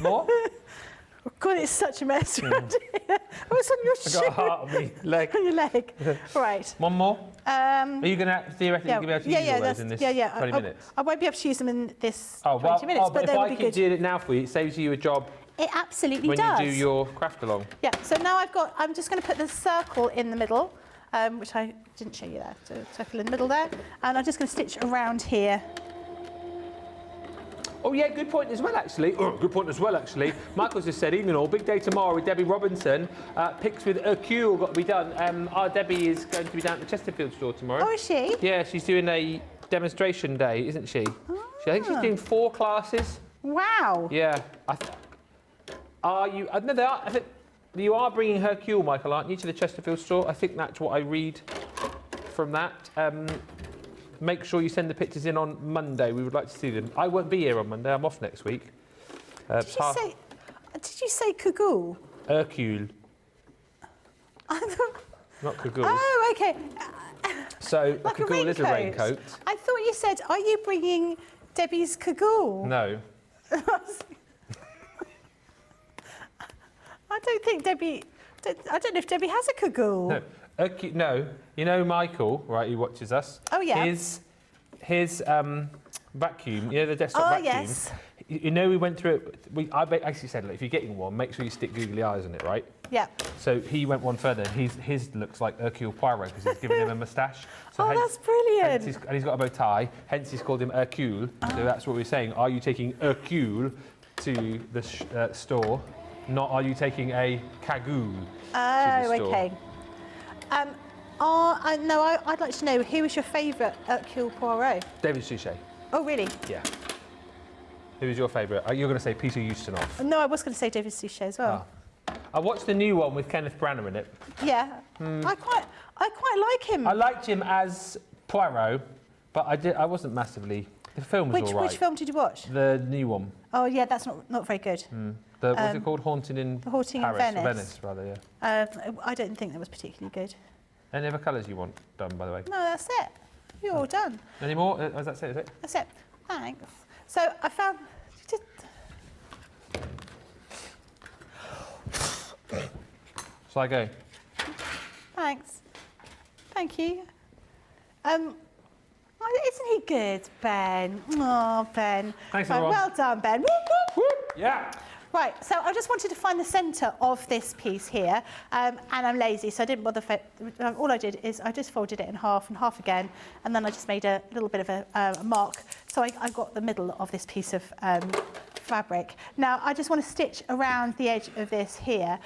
More? Oh God, it's such a mess around here. Oh, it's on your I shoe. got a heart on my leg. On your leg. Right. One more? Are you going to theoretically be able to use all those in this 20 minutes? I won't be able to use them in this Oh, 20 minutes, but if they would I be keep good. doing it now for you, it saves you a job It absolutely when does. you do your craft along. Yeah, so now I'm just going to put the circle in the middle, which I didn't show you there. So circle in the middle there. And I'm just going to stitch around here. Oh yeah, good point as well actually. Michael's just said, evening all, big day tomorrow with Debbie Robinson. Picks with Hercule got to be done. Our Debbie is going to be down at the Chesterfield store tomorrow. Oh, is she? Yeah, she's doing a demonstration day, isn't she? I think she's doing 4 classes. Wow. Yeah. Are you? No, they are. I think you are bringing Hercule, Michael, aren't you, to the Chesterfield store? I think that's what I read from that. Make sure you send the pictures in on Monday. We would like to see them. I won't be here on Monday. I'm off next week. Did you say Cagoule? Hercule, not Cagoule. Oh, okay. So Like a Cagoule is a raincoat. I thought you said, are you bringing Debbie's Cagoule? No. I don't think Debbie... I don't know if Debbie has a Cagoule. No. No. You know Michael, right, who watches us? Oh, yeah. His vacuum, you know, the desktop vacuum? yes. You know, we went through it. I actually said, look, if you're getting one, make sure you stick googly eyes on it, right? Yeah. So he went one further. His looks like Hercule Poirot because he's given him a moustache. So Oh, that's brilliant. and he's got a bow tie. Hence, he's called him Hercule. So that's what we're saying. Are you taking Hercule to the store? Not are you taking a cagoule to the store? Okay. No, I'd like to know, who was your favourite Hercule Poirot? David Suchet. Oh, really? Yeah. Who was your favourite? You're going to say Peter Ustinov. No, I was going to say David Suchet as well. I watched the new one with Kenneth Branagh in it. Yeah. I quite like him. I liked him as Poirot, but I wasn't massively. The film was all right. Which film did you watch? The new one. Oh, yeah, that's not very good. What's it called? Haunting in The Haunting in Paris. Venice. Venice, rather, yeah. I don't think that was particularly good. Any other colours you want done, by the way? No, that's it. You're all done. Any more? That's it, is it? That's it. Thanks. So I found. Shall I go? Thanks. Thank you. Isn't he good, Ben? Oh, Ben. Thanks, Right, everyone. well done, Ben. Whoop, whoop. Whoop! Yeah. Right, so I just wanted to find the centre of this piece here, and I'm lazy, so I didn't bother. All I did is I just folded it in half and half again, and then I just made a little bit of a mark. So I got the middle of this piece of fabric. Now I just want to stitch around the edge of this here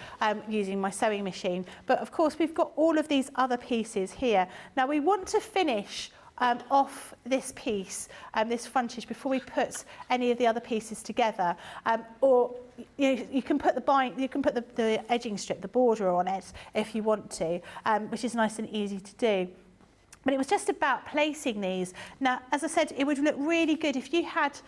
using my sewing machine. But of course we've got all of these other pieces here. Now we want to finish off this piece, this frontage, before we put any of the other pieces together, or you can put the edging strip, the border on it if you want to, which is nice and easy to do. But it was just about placing these. Now, as I said, it would look really good if you had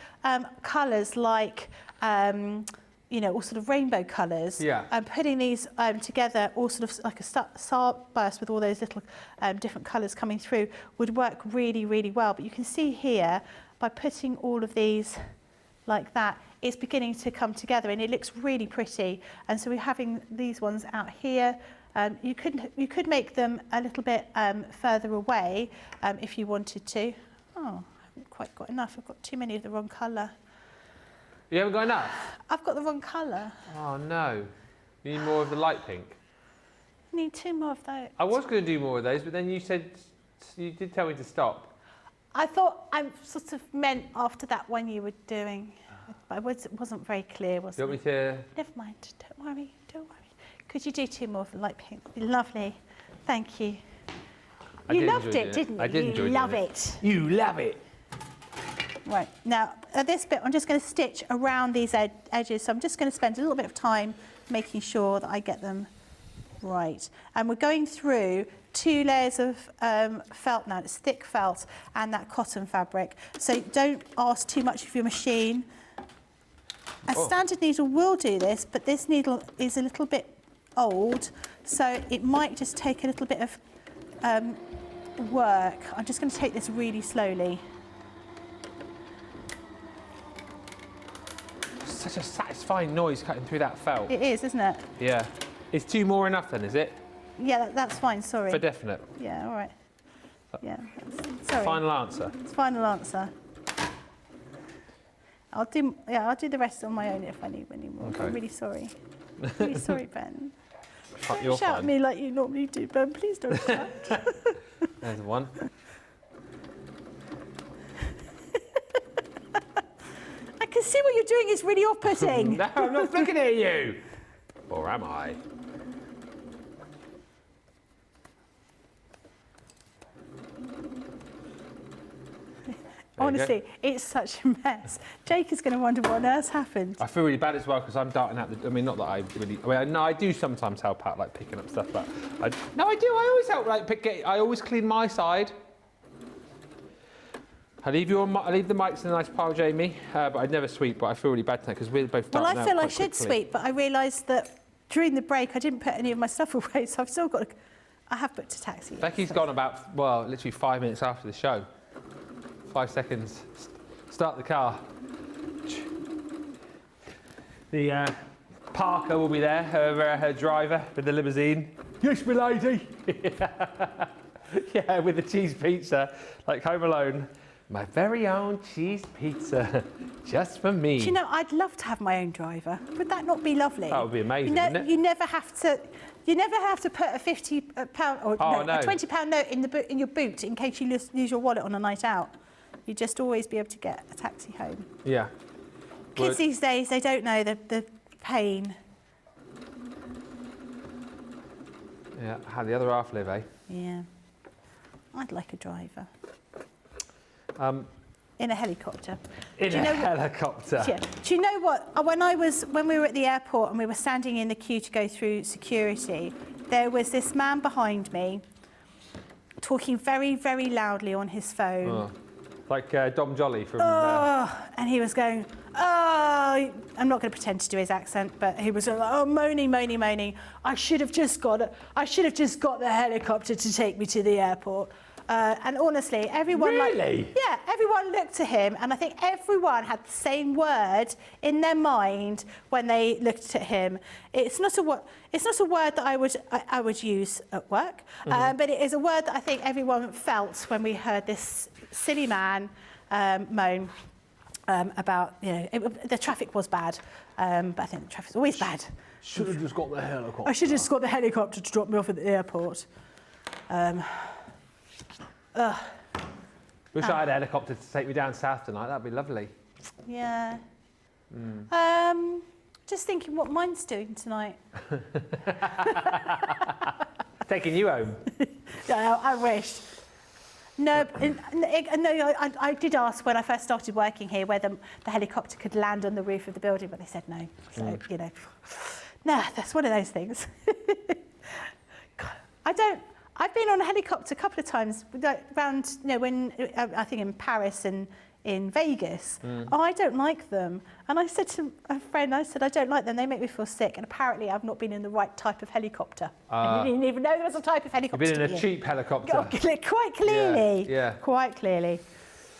colours like, all sort of rainbow colours. Yeah. And putting these together, all sort of like a starburst with all those little different colours coming through, would work really, really well. But you can see here, by putting all of these like that, it's beginning to come together and it looks really pretty. And so we're having these ones out here. You could make them a little bit further away if you wanted to. Oh, I haven't quite got enough. I've got too many of the wrong colour. You haven't got enough? I've got the wrong colour. Oh, no. You need more of the light pink. I need two more of those. I was going to do more of those, but then you did tell me to stop. I thought I sort of meant after that one you were doing. But it wasn't very clear, was it? Do you want me to... Never mind. Don't worry. Don't worry. Could you do two more of the light pink? That'd be lovely. Thank you. You loved it, didn't you? I did enjoy doing it. You love it. You love it. Right, now at this bit I'm just going to stitch around these edges, so I'm just going to spend a little bit of time making sure that I get them right. And we're going through 2 layers of felt now. It's thick felt and that cotton fabric, so don't ask too much of your machine. A standard needle will do this, but this needle is a little bit old, so it might just take a little bit of work. I'm just going to take this really slowly. Such a satisfying noise cutting through that felt. It is, isn't it? Yeah. Is 2 more enough then, is it? Yeah, that's fine, sorry. For definite. Yeah, all right. Yeah, sorry. Final answer. It's final answer. I'll do the rest on my own if I need any more. Okay. I'm really sorry. Really sorry, Ben. You're Don't shout fine. at me like you normally do, Ben. Please don't shout. There's one. I can see what you're doing is really off-putting. No, I'm not looking at you. Or am I? Honestly, it's such a mess. Jake is going to wonder what on earth happened. I feel really bad as well because I'm darting out the... I mean, not that I really... I mean, no, I do sometimes help out, like picking up stuff, but... No, I do. I always help, like, I always clean my side. I leave the mics in a nice pile, Jamie, but I'd never sweep, but I feel really bad tonight because we're both Well, darting I out feel I quite should quickly. sweep, but I realised that during the break I didn't put any of my stuff away, so I've still got to... I have booked a taxi. Becky's gone about, well, literally 5 minutes after the show. 5 seconds. Start the car. The Parker will be there, her driver with the limousine. Yes, my lady. Yeah, with the cheese pizza, like Home Alone. My very own cheese pizza, just for me. Do you know, I'd love to have my own driver. Would that not be lovely? That would be amazing, wouldn't it? You never have to. You never have to put a £50 or no. a £20 note in your boot in case you lose your wallet on a night out. You just always be able to get a taxi home. Yeah. Kids these days, they don't know the pain. Yeah, how the other half live, eh? Yeah. I'd like a driver. Um, in a helicopter. in a helicopter. Yeah. Do you know what? When we were at the airport and we were standing in the queue to go through security, there was this man behind me talking very, very loudly on his phone. Oh. Like Dom Jolly from... And he was going, oh, I'm not going to pretend to do his accent, but he was moaning. I should have just got the helicopter to take me to the airport. And honestly, everyone Really? everyone looked at him, and I think everyone had the same word in their mind when they looked at him. It's not a word that I would use at work, but it is a word that I think everyone felt when we heard this silly man moan about, the traffic was bad, but I think the traffic's always bad. Should have just got the helicopter. I should have just got the helicopter to drop me off at the airport. Wish I had a helicopter to take me down south tonight. That'd be lovely. Yeah. Just thinking what mine's doing tonight. Taking you home. Yeah, I wish. No, I did ask when I first started working here whether the helicopter could land on the roof of the building, but they said no. So, no, that's one of those things. I've been on a helicopter a couple of times around, when I think in Paris and in Vegas. I don't like them. And I said to a friend, I don't like them. They make me feel sick. And apparently I've not been in the right type of helicopter. I didn't even know there was a type of helicopter. You've been in a cheap helicopter. Quite clearly. Yeah. Quite clearly.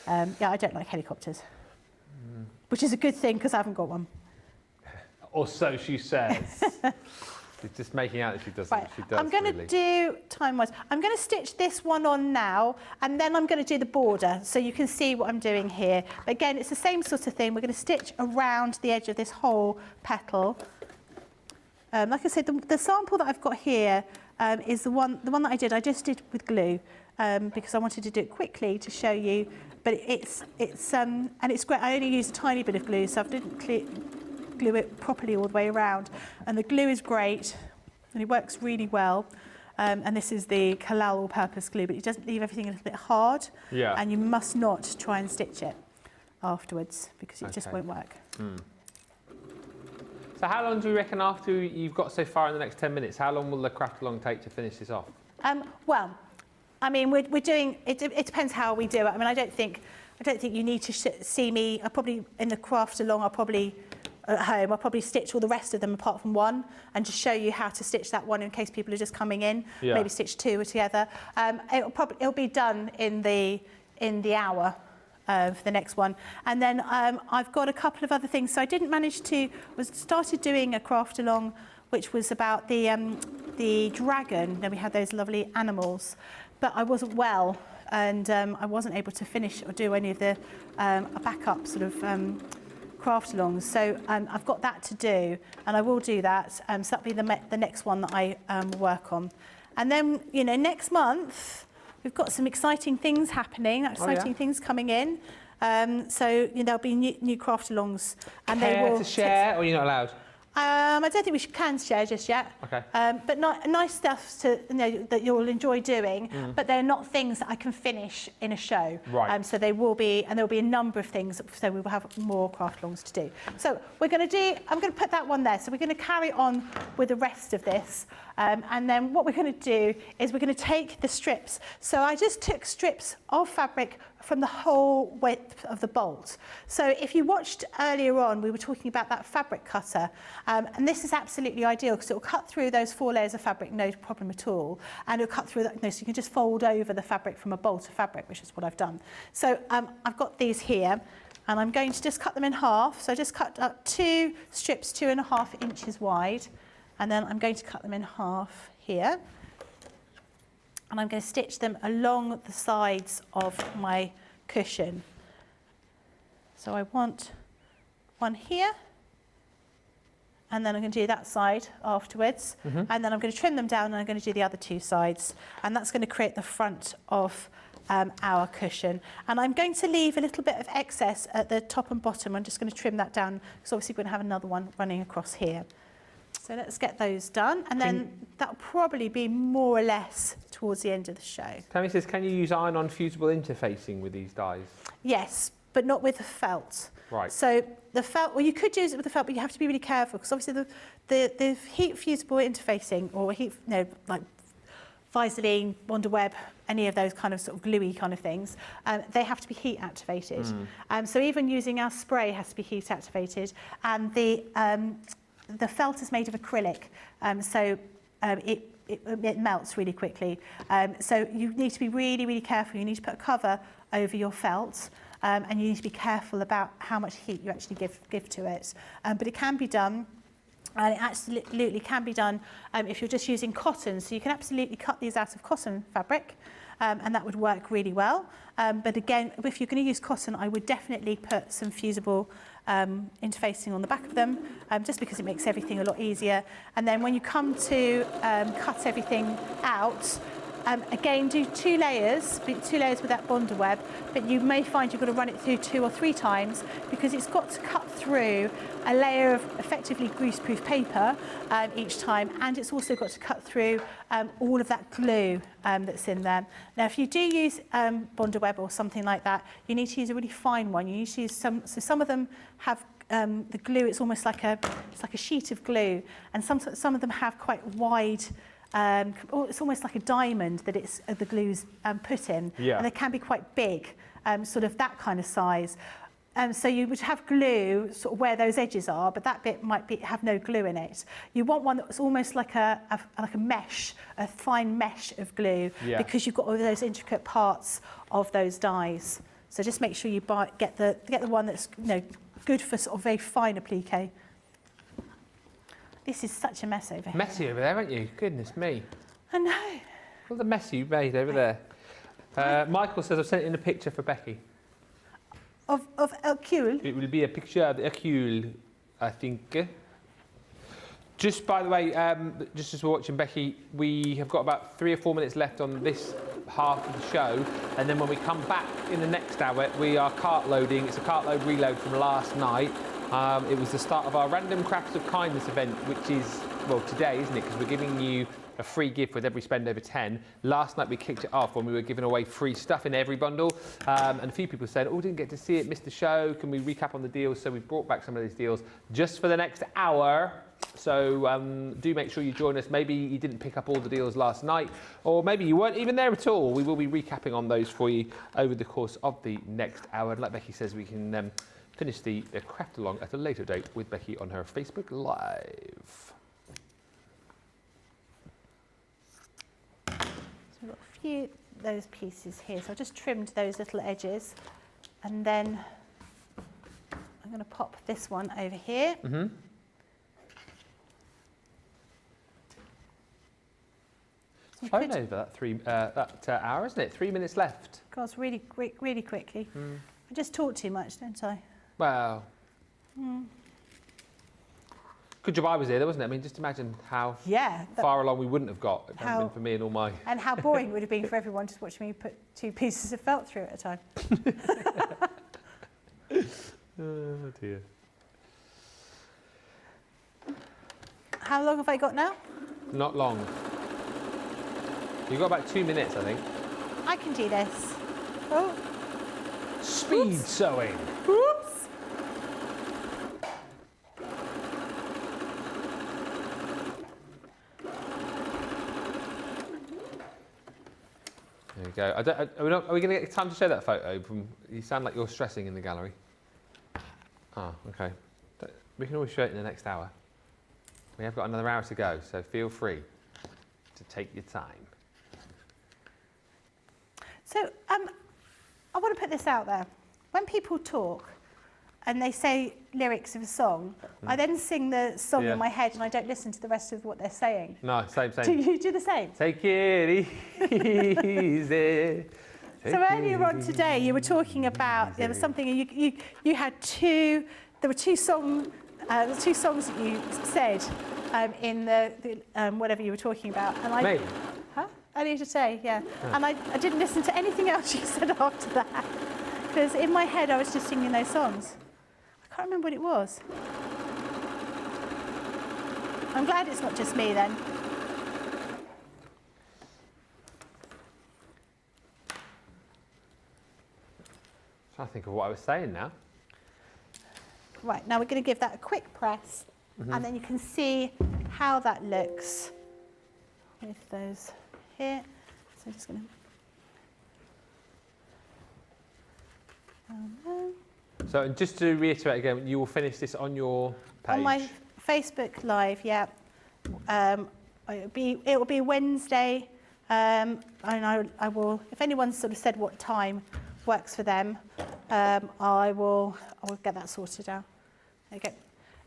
I don't like helicopters. Which is a good thing because I haven't got one. Or so she says. She's just making out that she doesn't. Right. She does. I'm going to do time-wise. I'm going to stitch this one on now, and then I'm going to do the border, so you can see what I'm doing here. But again, it's the same sort of thing. We're going to stitch around the edge of this whole petal. Like I said, the sample that I've got here is the one that I just did with glue because I wanted to do it quickly to show you. But it's great. I only used a tiny bit of glue, so I didn't glue it properly all the way around, and the glue is great and it works really well, and this is the Kalal all-purpose glue, but it doesn't leave everything a little bit hard, and you must not try and stitch it afterwards because it just won't work. So how long do you reckon after you've got so far in the next 10 minutes, how long will the craft along take to finish this off? Well, I mean, we're doing it depends how we do it. I mean, I don't think you need to see me. I probably in the craft along at home, I'll probably stitch all the rest of them apart from one and just show you how to stitch that one in case people are just coming in. Maybe stitch two together. It'll be done in the hour for the next one. And then I've got a couple of other things. So I didn't manage to, started doing a craft along which was about the dragon. Then we had those lovely animals, but I wasn't well and I wasn't able to finish or do any of the backup sort of craft alongs, so I've got that to do, and I will do that. So that'll be the next one that I work on, and then next month we've got some exciting things happening, things coming in. So there'll be new craft alongs, and they will to share, or you're not allowed? I don't think we can share just yet. Okay. But nice stuff that you'll enjoy doing, but they're not things that I can finish in a show. Right. So they will be, and there will be a number of things, so we will have more craft alongs to do. So I'm going to put that one there. So we're going to carry on with the rest of this. And then what we're going to do is we're going to take the strips. So I just took strips of fabric from the whole width of the bolt. So if you watched earlier on, we were talking about that fabric cutter, and this is absolutely ideal because it will cut through those 4 layers of fabric, no problem at all, and it'll cut through that, so you can just fold over the fabric from a bolt of fabric, which is what I've done. So I've got these here, and I'm going to just cut them in half. So I just cut up 2 strips 2.5 inches wide, and then I'm going to cut them in half here. And I'm going to stitch them along the sides of my cushion. So I want one here, and then I'm going to do that side afterwards, and then I'm going to trim them down and I'm going to do the other two sides, and that's going to create the front of our cushion. And I'm going to leave a little bit of excess at the top and bottom. I'm just going to trim that down because obviously we're going to have another one running across here. So let's get those done, and then that'll probably be more or less towards the end of the show. Tammy says, can you use iron-on fusible interfacing with these dies? Yes, but not with the felt. Right. So the felt, well, you could use it with the felt, but you have to be really careful because obviously the heat fusible interfacing, or heat, like Vaseline, Wonder Web, any of those kind of sort of gluey kind of things, they have to be heat activated. So even using our spray has to be heat activated, and the felt is made of acrylic, so it melts really quickly. So you need to be really, really careful. You need to put a cover over your felt, and you need to be careful about how much heat you actually give to it. But it can be done. And it absolutely can be done if you're just using cotton. So you can absolutely cut these out of cotton fabric, and that would work really well. But again, if you're going to use cotton, I would definitely put some fusible interfacing on the back of them, just because it makes everything a lot easier. And then when you come to cut everything out, again, do two layers with that Bonder Web, but you may find you've got to run it through 2 or 3 times because it's got to cut through a layer of effectively greaseproof paper each time, and it's also got to cut through all of that glue that's in there. Now, if you do use Bonder Web or something like that, you need to use a really fine one. You need to use so some of them have the glue, it's almost like a sheet of glue, and some of them have quite wide, it's almost like a diamond that it's the glue's put in, and they can be quite big, sort of that kind of size. So you would have glue sort of where those edges are, but that bit might have no glue in it. You want one that's almost like a mesh, a fine mesh of glue, because you've got all those intricate parts of those dies. So just make sure you get the one that's good for sort of very fine applique. This is such a mess over here. Messy over there, aren't you? Goodness me. I know. Look at the mess you made over there. Michael says I've sent in a picture for Becky. Of Hercule? It will be a picture of Hercule, I think. Just by the way, just as we're watching Becky, we have got about 3 or 4 minutes left on this half of the show, and then when we come back in the next hour, we are cart loading. It's a cart load reload from last night. It was the start of our Random Crafts of Kindness event, which is, well, today, isn't it? Because we're giving you a free gift with every spend over 10. Last night we kicked it off when we were giving away free stuff in every bundle. And a few people said, oh, didn't get to see it, missed the show. Can we recap on the deals? So we brought back some of these deals just for the next hour. So do make sure you join us. Maybe you didn't pick up all the deals last night, or maybe you weren't even there at all. We will be recapping on those for you over the course of the next hour. And like Becky says, we can finish the craft along at a later date with Becky on her Facebook Live. So we've got a few of those pieces here. So I just trimmed those little edges, and then I'm going to pop this one over here. Flown over that hour, isn't it? 3 minutes left. Goes really quickly. I just talk too much, don't I? Well, good job I was here, though, wasn't it? I mean, just imagine how far along we wouldn't have got if it hadn't been for me and all my... And how boring it would have been for everyone just watching me put 2 pieces of felt through at a time. Oh, dear. How long have I got now? Not long. You've got about 2 minutes, I think. I can do this. Oh. Speed sewing. Oops. There you go. Are we going to get time to show that photo? You sound like you're stressing in the gallery. Oh, okay. We can always show it in the next hour. We have got another hour to go, so feel free to take your time. So I want to put this out there. When people talk and they say lyrics of a song, I then sing the song in my head and I don't listen to the rest of what they're saying. No, same. Do you do the same? Take it easy. So earlier on today, you were talking about there was something you had two. There were two songs that you said in the whatever you were talking about, and I. Me? Huh? Earlier today, yeah. And I didn't listen to anything else you said after that because in my head I was just singing those songs. I can't remember what it was. I'm glad it's not just me then. I think of what I was saying now. Right, now we're going to give that a quick press and then you can see how that looks with those here. So I'm just going to... So just to reiterate again, you will finish this on your page? On my Facebook Live, yeah. It will be Wednesday, and I will, if anyone's sort of said what time works for them, I will get that sorted out. There you go.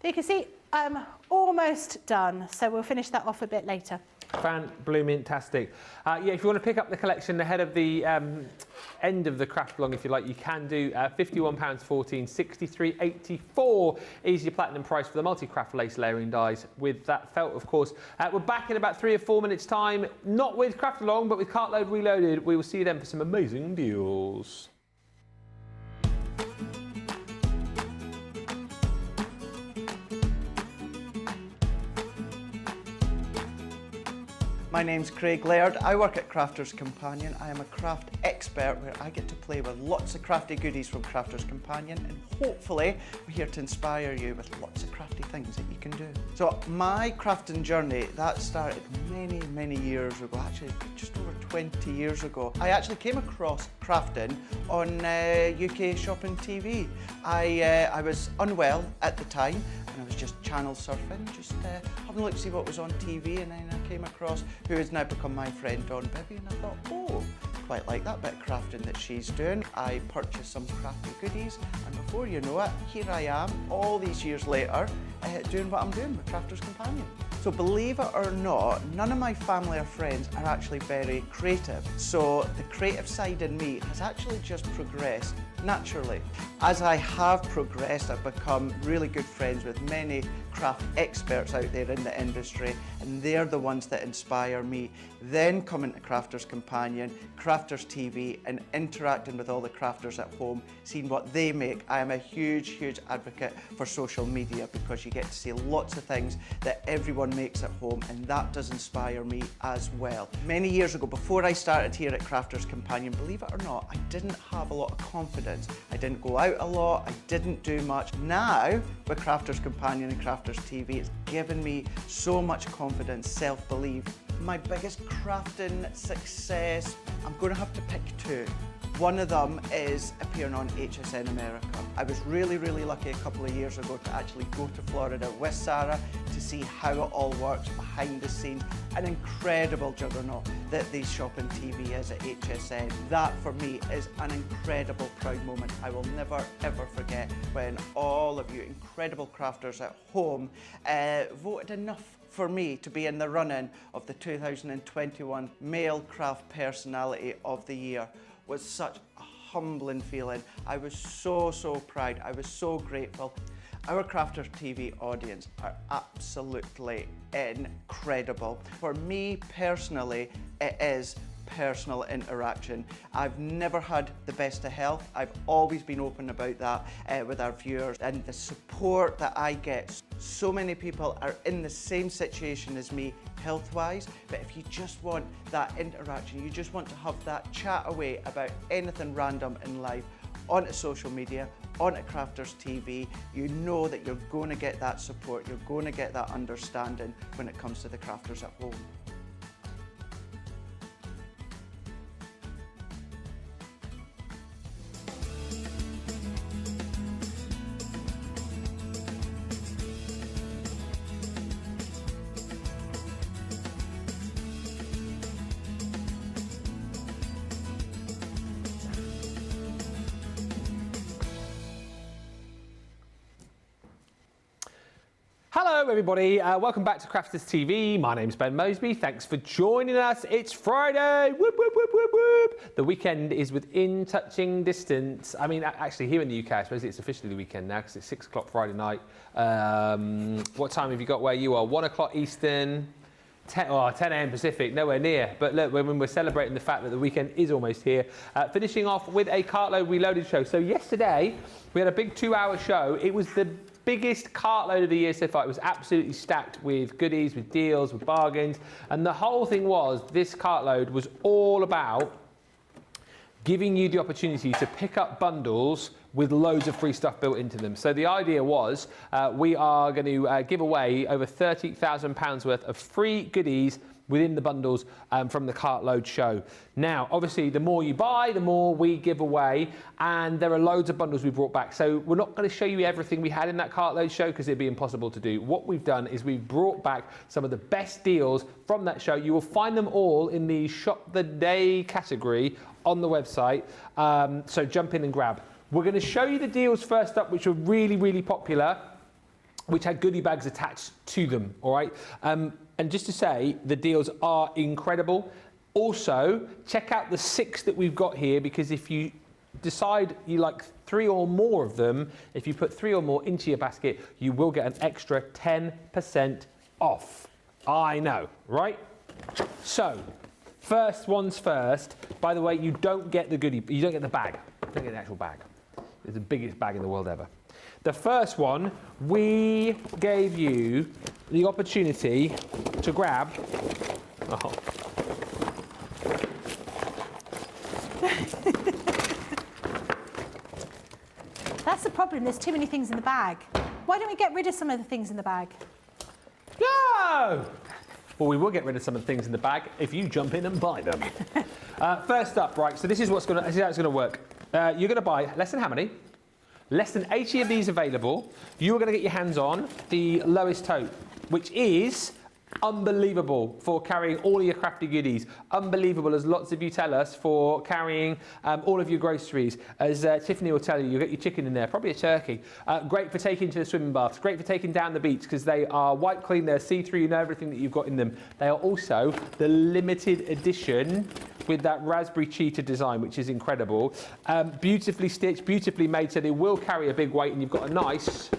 There you can see I'm almost done, so we'll finish that off a bit later. Fan-blooming-tastic. Yeah, if you want to pick up the collection ahead of the end of the craft along, if you like, you can do. £51.14, 63.84 is your platinum price for the multi-craft lace layering dies with that felt, of course. We're back in about 3 or 4 minutes' time, not with craft along, but with Cartload Reloaded. We will see you then for some amazing deals. My name's Craig Laird. I work at Crafters Companion. I am a craft expert where I get to play with lots of crafty goodies from Crafters Companion, and hopefully we're here to inspire you with lots of crafty things that you can do. So my crafting journey, that started many years ago, actually just over 20 years ago. I actually came across crafting on UK Shopping TV. I was unwell at the time and I was just channel surfing, just having a look to see what was on TV, and then I came across who has now become my friend, Dawn Bibby, and I thought, oh, quite like that bit of crafting that she's doing. I purchased some crafty goodies, and before you know it, here I am, all these years later, doing what I'm doing with Crafters Companion. So believe it or not, none of my family or friends are actually very creative. So the creative side in me has actually just progressed naturally. As I have progressed, I've become really good friends with many craft experts out there in the industry, and they're the ones that inspire me. Then coming to Crafters Companion, Crafters TV, and interacting with all the crafters at home, seeing what they make. I am a huge advocate for social media because you get to see lots of things that everyone makes at home, and that does inspire me as well. Many years ago, before I started here at Crafters Companion, believe it or not, I didn't have a lot of confidence. I didn't go out a lot, I didn't do much. Now, with Crafters Companion and Crafters TV, it's given me so much confidence, self-belief. My biggest crafting success, I'm going to have to pick two. One of them is appearing on HSN America. I was really lucky a couple of years ago to actually go to Florida with Sarah to see how it all works behind the scenes. An incredible juggernaut that the Shopping TV is at HSN. That for me is an incredible proud moment. I will never ever forget when all of you incredible crafters at home voted enough for me to be in the running of the 2021 Male Craft Personality of the Year. Was such a humbling feeling. I was so proud. I was so grateful. Our Crafters TV audience are absolutely incredible. For me personally, it is personal interaction. I've never had the best of health. I've always been open about that with our viewers, and the support that I get. So many people are in the same situation as me health-wise, but if you just want that interaction, you just want to have that chat away about anything random in life, onto social media, onto Crafters TV, you know that you're going to get that support, you're going to get that understanding when it comes to the crafters at home. Hello everybody, welcome back to Crafters TV. My name's Ben Moseby. Thanks for joining us. It's Friday. Whoop, whoop, whoop, whoop, whoop. The weekend is within touching distance. I mean, actually here in the UK, I suppose it's officially the weekend now because it's 6 o'clock Friday night. What time have you got where you are? 1 o'clock Eastern, 10 a.m. Pacific, nowhere near. But look, when we're celebrating the fact that the weekend is almost here, finishing off with a Cartload Reloaded show. So yesterday, we had a big 2-hour show. It was the biggest cartload of the year so far. It was absolutely stacked with goodies, with deals, with bargains. And the whole thing was, this cartload was all about giving you the opportunity to pick up bundles with loads of free stuff built into them. So the idea was we are going to give away over £30,000 worth of free goodies within the bundles from the Cartload show. Now, obviously, the more you buy, the more we give away, and there are loads of bundles we brought back. So we're not going to show you everything we had in that Cartload show because it'd be impossible to do. What we've done is we've brought back some of the best deals from that show. You will find them all in the Shop the Day category on the website. So jump in and grab. We're going to show you the deals first up, which were really, really popular, which had goodie bags attached to them, all right? And just to say, the deals are incredible. Also, check out the 6 that we've got here, because if you decide you like 3 or more of them, if you put 3 or more into your basket, you will get an extra 10% off. I know, right? So, first one's first. By the way, you don't get the goodie, you don't get the bag. You don't get the actual bag. It's the biggest bag in the world ever. The first one, we gave you the opportunity to grab. Oh. That's the problem. There's too many things in the bag. Why don't we get rid of some of the things in the bag? No! Well, we will get rid of some of the things in the bag if you jump in and buy them. First up, right, so this is how it's going to work. You're going to buy less than how many? Less than 80 of these available. You're going to get your hands on the lowest tote, which is unbelievable for carrying all of your crafty goodies. Unbelievable, as lots of you tell us, for carrying all of your groceries. As Tiffany will tell you, you'll get your chicken in there, probably a turkey. Great for taking to the swimming baths. Great for taking down the beach because they are wipe clean, they're see-through, you know everything that you've got in them. They are also the limited edition with that raspberry cheetah design, which is incredible. Beautifully stitched, beautifully made, so they will carry a big weight, and you've got a nice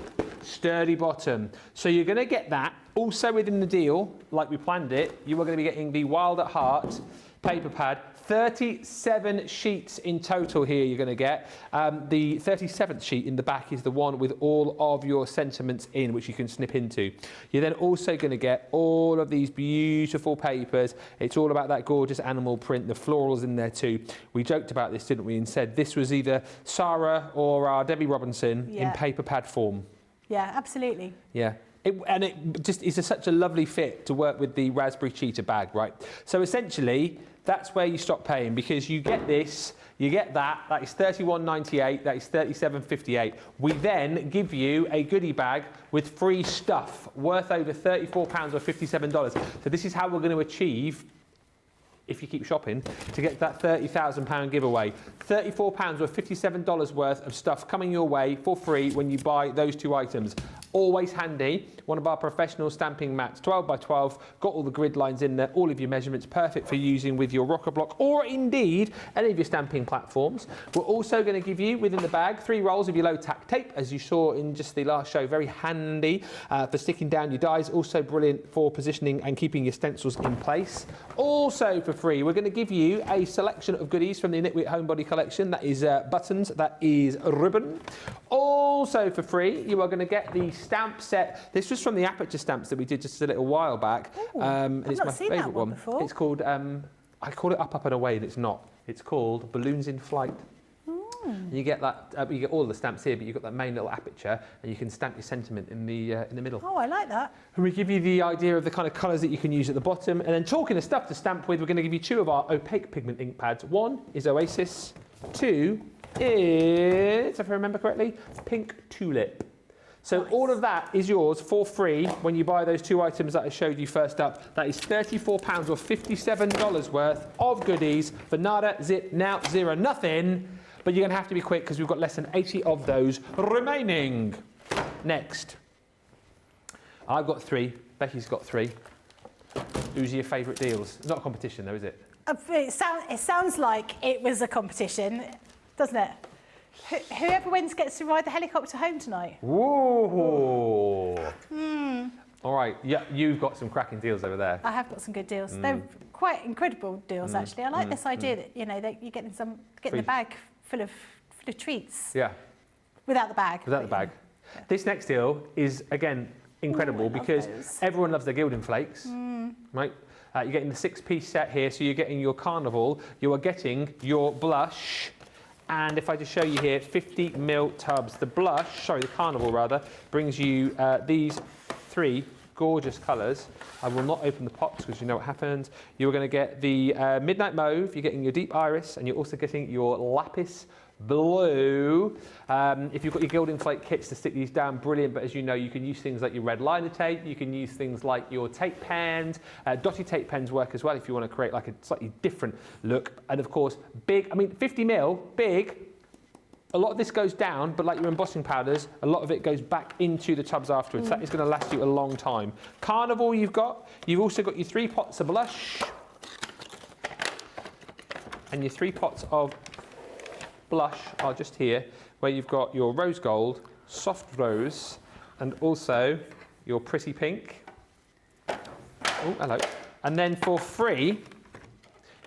sturdy bottom. So you're going to get that. Also within the deal, like we planned it, you are going to be getting the Wild at Heart paper pad. 37 sheets in total here you're going to get. The 37th sheet in the back is the one with all of your sentiments in, which you can snip into. You're then also going to get all of these beautiful papers. It's all about that gorgeous animal print. The florals in there too. We joked about this, didn't we, and said this was either Sarah or our Debbie Robinson in paper pad form. Yeah, absolutely. Yeah. It just is such a lovely fit to work with the raspberry cheetah bag, right? So essentially, that's where you stop paying, because you get this, you get that is $31.98, that is $37.58. We then give you a goodie bag with free stuff worth over £34 or $57. So this is how we're going to achieve, if you keep shopping, to get that £30,000 giveaway. £34 or $57 worth of stuff coming your way for free when you buy those 2 items. Always handy, one of our professional stamping mats, 12 by 12, got all the grid lines in there, all of your measurements, perfect for using with your rocker block or indeed any of your stamping platforms. We're also going to give you within the bag 3 rolls of your low tack tape, as you saw in just the last show, very handy for sticking down your dies, also brilliant for positioning and keeping your stencils in place. Also for free, we're going to give you a selection of goodies from the Knitwear Homebody collection. That is buttons, that is ribbon. Also for free, you are going to get the stamp set. This was from the Aperture stamps that we did just a little while back. Ooh, and it's I've my not seen favourite that one one. before. It's called, I call it Up, Up and Away, and it's not. It's called Balloons in Flight. And you get that, you get all the stamps here, but you've got that main little aperture, and you can stamp your sentiment in the middle. Oh, I like that. And we give you the idea of the kind of colours that you can use at the bottom. And then talking of stuff to stamp with, we're going to give you 2 of our opaque pigment ink pads. 1 is Oasis, 2 is, if I remember correctly, Pink Tulip. So all of that is yours for free when you buy those 2 items that I showed you first up. That is £34 or $57 worth of goodies for nada, zip, now, zero, nothing. But you're going to have to be quick because we've got less than 80 of those remaining. Next. I've got 3. Becky's got 3. Who's your favourite deals? It's not a competition though, is it? It sounds like it was a competition, doesn't it? Whoever wins gets to ride the helicopter home tonight. Whoa! All right, yeah, you've got some cracking deals over there. I have got some good deals. They're quite incredible deals, actually. I like this idea that that you're getting the bag full of treats. Yeah. Without the bag. Without the bag. Yeah. This next deal is again incredible because everyone loves their Gilding Flakes, right? You're getting the 6-piece set here, so you're getting your Carnival, you are getting your blush, and if I just show you here, 50ml tubs. The Carnival rather, brings you these 3 gorgeous colours. I will not open the pots because you know what happens. You're going to get the Midnight Mauve, you're getting your Deep Iris, and you're also getting your Lapis Blue. If you've got your Gilding Flake kits to stick these down, brilliant, but as you know, you can use things like your red liner tape, you can use things like your tape pens, dotty tape pens work as well if you want to create like a slightly different look, and of course, big, 50ml, big. A lot of this goes down, but like your embossing powders, a lot of it goes back into the tubs afterwards. That is going to last you a long time. Carnival you've also got your 3 pots of blush, and your 3 pots of blush are just here, where you've got your rose gold, soft rose, and also your pretty pink. Oh, hello. And then for free,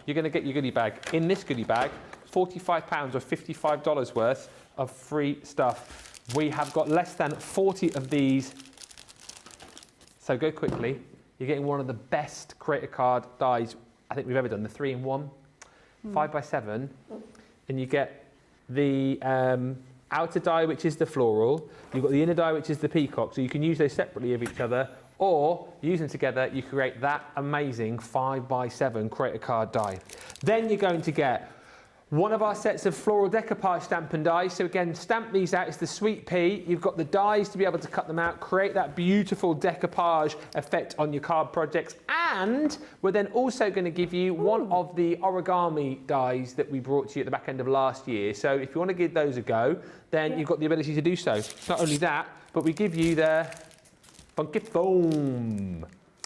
you're going to get your goodie bag. In this goodie bag, £45 or $55 worth of free stuff. We have got less than 40 of these, so go quickly. You're getting one of the best creator card dies I think we've ever done, the 3-in-1, 5x7, and you get the outer die, which is the floral. You've got the inner die, which is the peacock, so you can use those separately of each other, or use them together, you create that amazing 5x7 creator card die. Then you're going to get one of our sets of floral decoupage stamp and die. So again, stamp these out. It's the Sweet Pea. You've got the dies to be able to cut them out, create that beautiful decoupage effect on your card projects. And we're then also going to give you one of the origami dies that we brought to you at the back end of last year. So if you want to give those a go, then you've got the ability to do so. Not only that, but we give you the Funky Foam.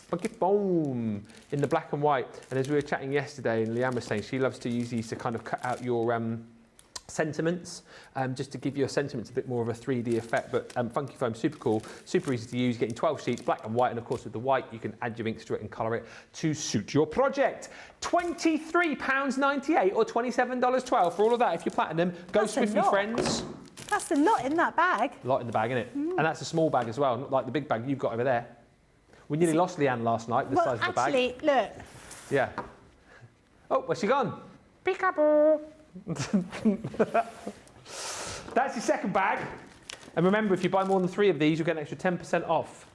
Funky Foam in the black and white. And as we were chatting yesterday, and Leanne was saying she loves to use these to kind of cut out your sentiments, just to give your sentiments a bit more of a 3D effect. But Funky Foam, super cool, super easy to use. Getting 12 sheets, black and white, and of course with the white you can add your inks to it and colour it to suit your project. £23.98 or $27.12 for all of that. If you're platinum, go swiftly, friends. That's a lot in that bag. A lot in the bag, isn't it? And that's a small bag as well, not like the big bag you've got over there. We nearly lost Leanne last night, the size of the bag. Actually, look. Yeah. Oh, where's she gone? Peekaboo. That's your second bag. And remember, if you buy more than 3 of these, you'll get an extra 10% off.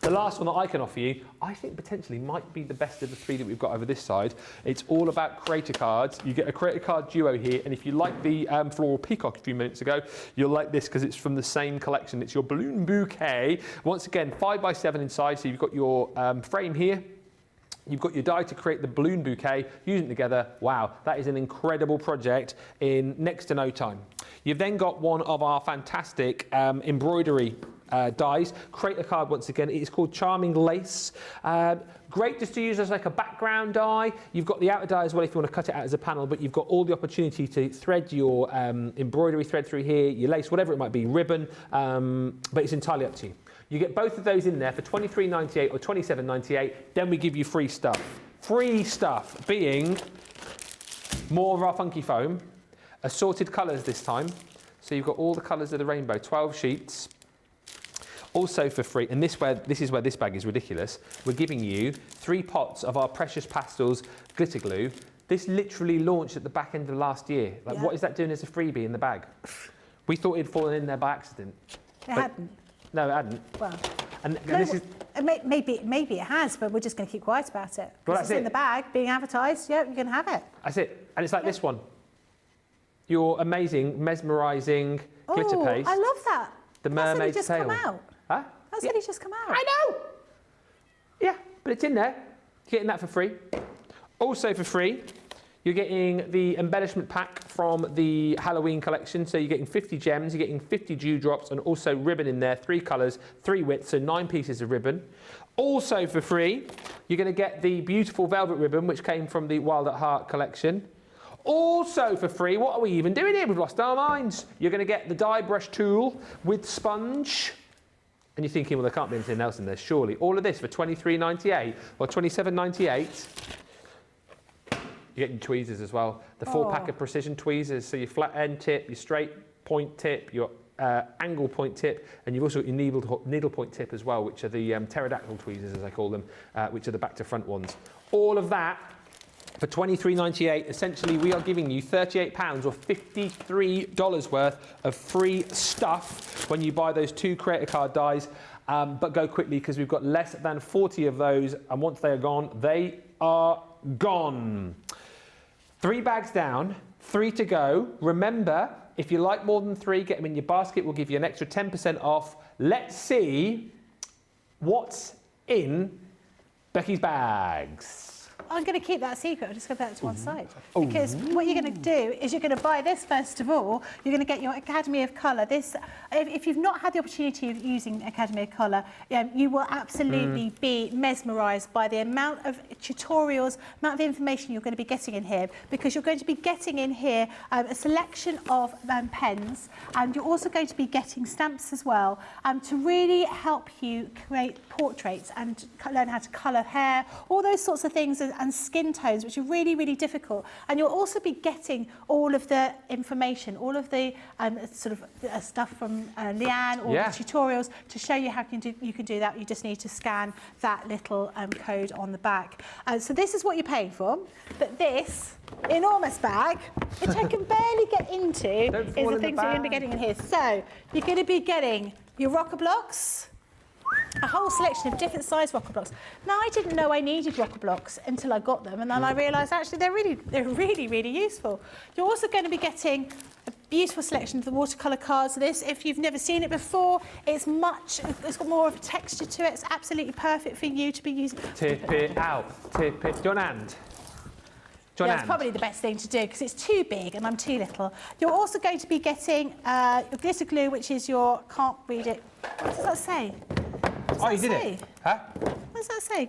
The last one that I can offer you, I think potentially might be the best of the 3 that we've got over this side. It's all about creator cards. You get a creator card duo here, and if you like the floral peacock a few minutes ago, you'll like this because it's from the same collection. It's your balloon bouquet. Once again, 5x7 inside, so you've got your frame here. You've got your die to create the balloon bouquet, using it together. Wow, that is an incredible project in next to no time. You've then got one of our fantastic embroidery dies. Create a card once again. It is called Charming Lace. Great just to use as like a background die. You've got the outer die as well if you want to cut it out as a panel, but you've got all the opportunity to thread your embroidery thread through here, your lace, whatever it might be, ribbon, but it's entirely up to you. You get both of those in there for $23.98 or $27.98. Then we give you free stuff. Free stuff being more of our Funky Foam, assorted colours this time. So you've got all the colours of the rainbow, 12 sheets. Also for free, and this is where this bag is ridiculous, we're giving you 3 pots of our Precious Pastels glitter glue. This literally launched at the back end of last year. Like, what is that doing as a freebie in the bag? We thought it'd fallen in there by accident. It hadn't. No, it hadn't. Well, and no, this is... maybe it has, but we're just going to keep quiet about it. Well, it's in the bag, being advertised. Yeah, you can have it. That's it. And it's like this one. Your amazing, mesmerising glitter paste. I love that. The Mermaid's That's Tail. only just come out. Huh? That's only just come out. I know! Yeah, but it's in there. You're getting that for free. Also for free, You're getting the embellishment pack from the Halloween collection. So you're getting 50 gems, you're getting 50 dewdrops, and also ribbon in there, 3 colours, 3 widths, so 9 pieces of ribbon. Also for free, you're going to get the beautiful velvet ribbon, which came from the Wild at Heart collection. Also for free, what are we even doing here? We've lost our minds. You're going to get the dye brush tool with sponge. And you're thinking, well, there can't be anything else in there, surely. All of this for $23.98 or $27.98. You're getting tweezers as well. The full pack of precision tweezers. So your flat end tip, your straight point tip, your angle point tip, and you've also got your needle point tip as well, which are the pterodactyl tweezers, as I call them, which are the back to front ones. All of that for $23.98. Essentially, we are giving you £38 or $53 worth of free stuff when you buy those 2 Creator Card dies. But go quickly because we've got less than 40 of those, and once they are gone, they are gone. 3 bags down, 3 to go. Remember, if you like more than 3, get them in your basket. We'll give you an extra 10% off. Let's see what's in Becky's bags. I'm going to keep that secret. I'm just going to put that to one side. Because what you're going to do is you're going to buy this first of all. You're going to get your Academy of Colour. This, if you've not had the opportunity of using Academy of Colour, you will absolutely be mesmerised by the amount of tutorials, amount of information you're going to be getting in here. Because you're going to be getting in here a selection of pens, and you're also going to be getting stamps as well to really help you create portraits and learn how to colour hair, all those sorts of things. And skin tones, which are really, really difficult. And you'll also be getting all of the information, all of the sort of stuff from Leanne, all the tutorials to show you how you can do that. You just need to scan that little code on the back. So this is what you're paying for. But this enormous bag, which I can barely get into, is the things that you're going to be getting in here. So you're going to be getting your rocker blocks, a whole selection of different size rocker blocks. Now, I didn't know I needed rocker blocks until I got them, and then I realised actually they're really useful. You're also going to be getting a beautiful selection of the watercolour cards. This, if you've never seen it before, it's got more of a texture to it. It's absolutely perfect for you to be using. Tip it out. Tip it. John and. Yeah, it's probably the best thing to do because it's too big and I'm too little. You're also going to be getting your glitter glue, which is your, can't read it. What does that say? Oh, you did it? Huh? What does that say?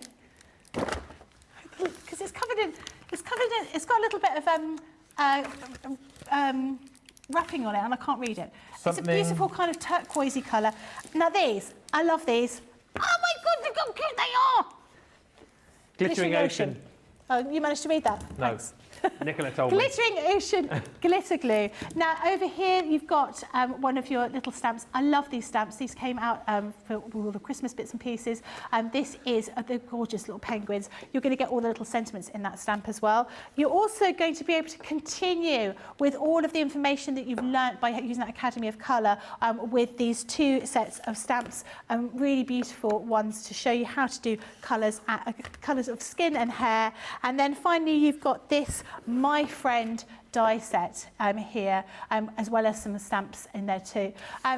Because it's got a little bit of wrapping on it and I can't read it. It's a beautiful kind of turquoisey colour. Now these, I love these. Oh my God, look how cute they are! Glittering Ocean. Oh, you managed to read that? No. Thanks. Nicola told me. Glittering Ocean glitter glue. Now, over here, you've got one of your little stamps. I love these stamps. These came out for all the Christmas bits and pieces. This is the gorgeous little penguins. You're going to get all the little sentiments in that stamp as well. You're also going to be able to continue with all of the information that you've learnt by using that Academy of Colour with these 2 sets of stamps, really beautiful ones to show you how to do colours of skin and hair. And then finally, you've got this My Friend die set here, as well as some stamps in there too.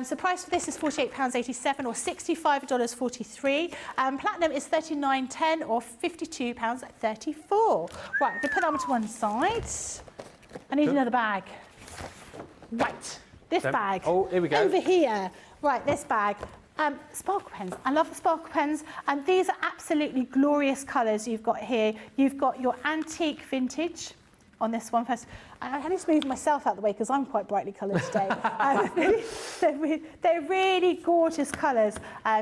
So price for this is £48.87 or $65.43. Platinum is $39.10 or £52.34. Right, I'm going to put that one to one side. I need another bag. Right, this bag. Oh, here we go. Over here. Right, this bag. Sparkle pens. I love the sparkle pens. And these are absolutely glorious colours you've got here. You've got your antique vintage on this one first. I need to move myself out of the way because I'm quite brightly coloured today. They're really gorgeous colours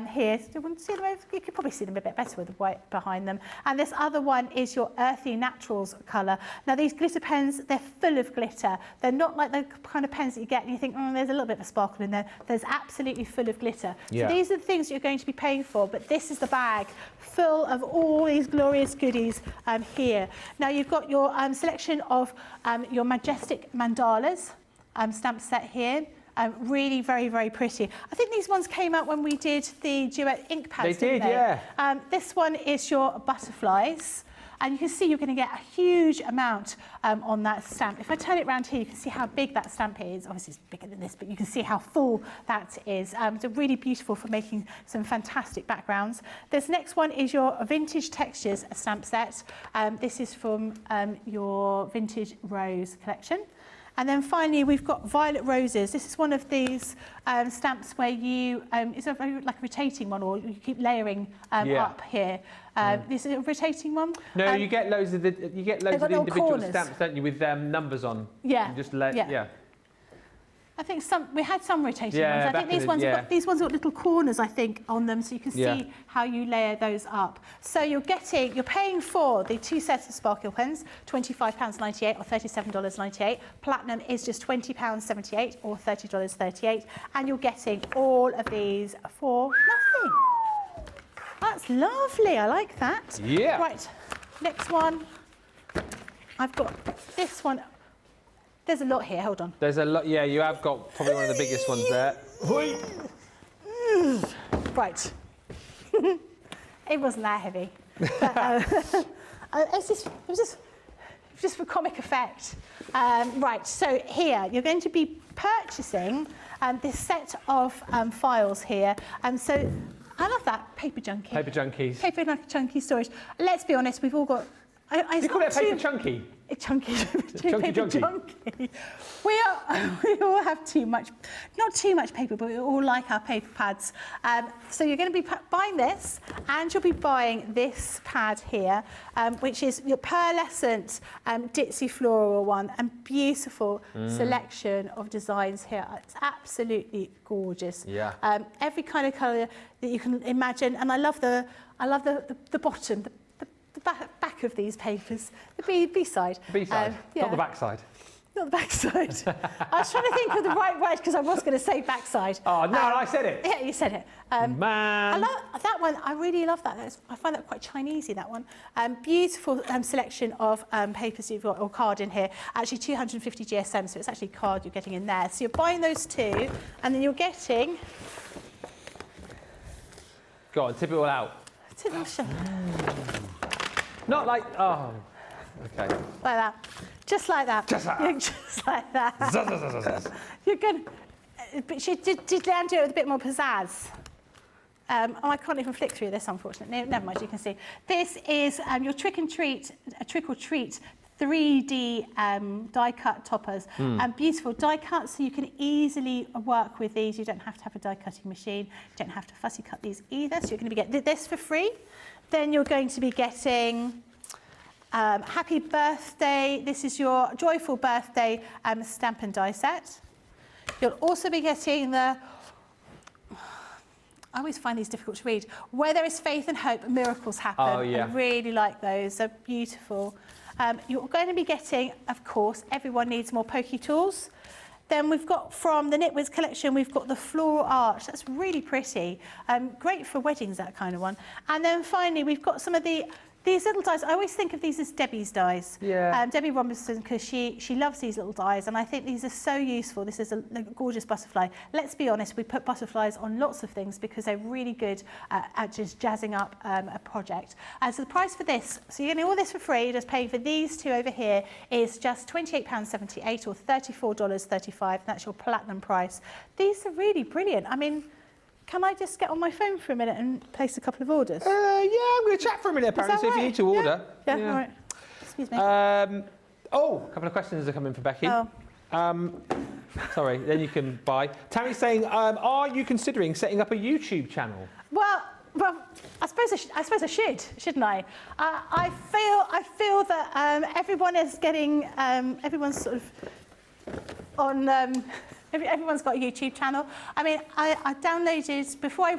here. Do you want to see them? You could probably see them a bit better with the white behind them. And this other one is your Earthy Naturals colour. Now, these glitter pens, they're full of glitter. They're not like the kind of pens that you get and you think, there's a little bit of a sparkle in there. There's absolutely full of glitter. Yeah. So these are the things you're going to be paying for, but this is the bag full of all these glorious goodies here. Now, you've got your selection of your Majestic Mandalas stamp set here. Really very, very pretty. I think these ones came out when we did the Duet ink pads, They did, yeah. This one is your butterflies. And you can see you're going to get a huge amount on that stamp. If I turn it around here, you can see how big that stamp is. Obviously, it's bigger than this, but you can see how full that is. It's really beautiful for making some fantastic backgrounds. This next one is your Vintage Textures stamp set. This is from your Vintage Rose collection. And then finally, we've got Violet Roses. This is one of these stamps where you, it's a very like a rotating one, or you keep layering up here. This is a rotating one. No, you get loads of the of the individual corners. stamps, don't you, with numbers on? Yeah. You just yeah. I think we had some rotating Yeah, ones. I think these ones have got little corners, I think, on them, so you can Yeah. see how you layer those up. So you're paying for the 2 sets of sparkle pens, £25.98 or $37.98. Platinum is just £20.78 or $30.38, and you're getting all of these for nothing. That's lovely. I like that. Yeah. Right. Next one. I've got this one. There's a lot here, hold on. There's a lot, yeah, you have got probably one of the biggest ones there. Right. It wasn't that heavy. But, it was just for comic effect. Right, so here, you're going to be purchasing this set of files here. So I love that, Paper Junkie. Paper Junkies. Paper Junkie storage. Let's be honest, we've all got... You call it a Paper Chunky? Chunky, Chunky paper junkie. junkie. We all have not too much paper, but we all like our paper pads. So you're going to be buying this, and you'll be buying this pad here, which is your pearlescent ditzy floral one, and beautiful selection of designs here. It's absolutely gorgeous. Yeah. Every kind of colour that you can imagine, and I love the bottom. The back of these papers, the B-side. B-side, yeah. not the backside. Not the backside. I was trying to think of the right word because I was going to say backside. Oh, no, I said it. Yeah, you said it. Man. I love that one. I really love that. I find that quite Chinesey, that one. Beautiful selection of papers you've got, or card in here. Actually, 250 GSM, so it's actually card you're getting in there. So you're buying those two, and then you're getting... Go on, tip it all out. Not like, oh, okay. Like that. Just like that. Just like that. Yeah, just like that. You're going to... But she did Leanne do it with a bit more pizzazz. I can't even flick through this, unfortunately. Never mind, you can see. This is your trick or treat 3D die-cut toppers. Beautiful die-cut, so you can easily work with these. You don't have to have a die-cutting machine. You don't have to fussy cut these either. So you're going to be getting this for free. Then you're going to be getting Happy Birthday. This is your Joyful Birthday stamp and die set. You'll also be getting the... I always find these difficult to read. Where there is faith and hope, miracles happen. Oh, yeah. I really like those. They're beautiful. You're going to be getting, of course, Everyone Needs More Pokey Tools. Then we've got from the Knitwiz collection, we've got the Floral Arch. That's really pretty. Great for weddings, that kind of one. And then finally, we've got some of these little dies. I always think of these as Debbie's dies. Yeah. Debbie Robinson, because she loves these little dies, and I think these are so useful. This is a gorgeous butterfly. Let's be honest, we put butterflies on lots of things because they're really good at just jazzing up a project. So the price for this, so you're getting all this for free, you're just paying for these two over here, is just £28.78 or $34.35. That's your platinum price. These are really brilliant. I mean, can I just get on my phone for a minute and place a couple of orders? Yeah, I'm going to chat for a minute, apparently, so if you need to order. Yeah, all right. Excuse me. A couple of questions are coming for Becky. Oh. Sorry, then you can buy. Tammy's saying, are you considering setting up a YouTube channel? Well, I suppose I should, shouldn't I? I feel that everyone is getting, everyone's sort of on. Everyone's got a YouTube channel. I mean, I downloaded before I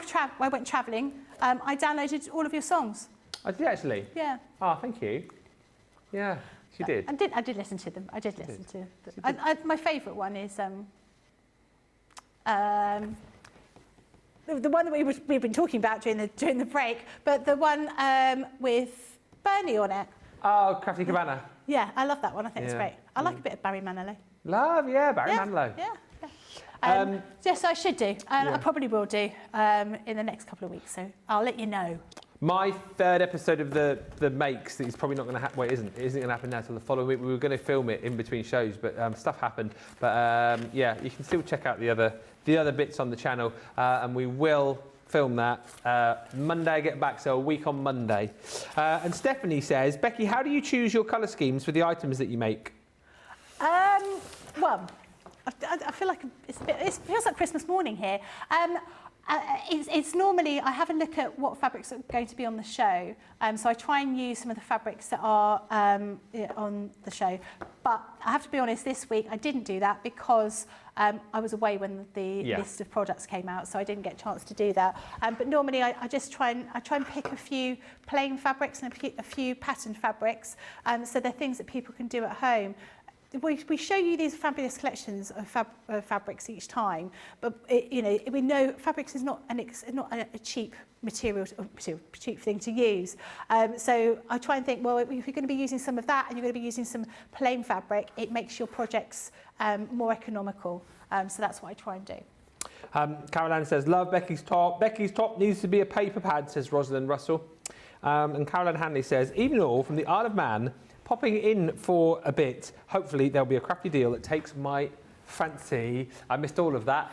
went travelling. I downloaded all of your songs. I did actually. Yeah. Oh, thank you. Yeah, she did. I did listen to them. I did listen to them. My favourite one is the one that we've been talking about during the break, but the one with Bernie on it. Oh, Crafty Cabana. Yeah, I love that one. I think it's Yeah. great. I like a bit of Barry Manilow. Love, yeah, Barry Manilow. Yeah. Yes, I should do. I probably will do in the next couple of weeks. So I'll let you know. My third episode of the makes is probably not going to happen. Well, it isn't going to happen now till the following week. We were going to film it in between shows, but stuff happened. But yeah, you can still check out the other bits on the channel, and we will film that Monday. I get back, so a week on Monday. And Stephanie says, Becky, how do you choose your colour schemes for the items that you make? Well, I feel like it feels like Christmas morning here. It's normally, I have a look at what fabrics are going to be on the show. So I try and use some of the fabrics that are on the show. But I have to be honest, this week I didn't do that because I was away when the list of products came out, so I didn't get a chance to do that. But normally I just try and pick a few plain fabrics and a few patterned fabrics. So they're things that people can do at home. We show you these fabulous collections of fabrics each time, but we know fabrics is not a cheap cheap thing to use. So I try and think, well, if you're going to be using some of that and you're going to be using some plain fabric, it makes your projects more economical. So that's what I try and do. Caroline says, love Becky's top. Becky's top needs to be a paper pad, says Rosalind Russell. And Caroline Hanley says, even all from the Isle of Man, popping in for a bit. Hopefully there'll be a crafty deal that takes my fancy. I missed all of that.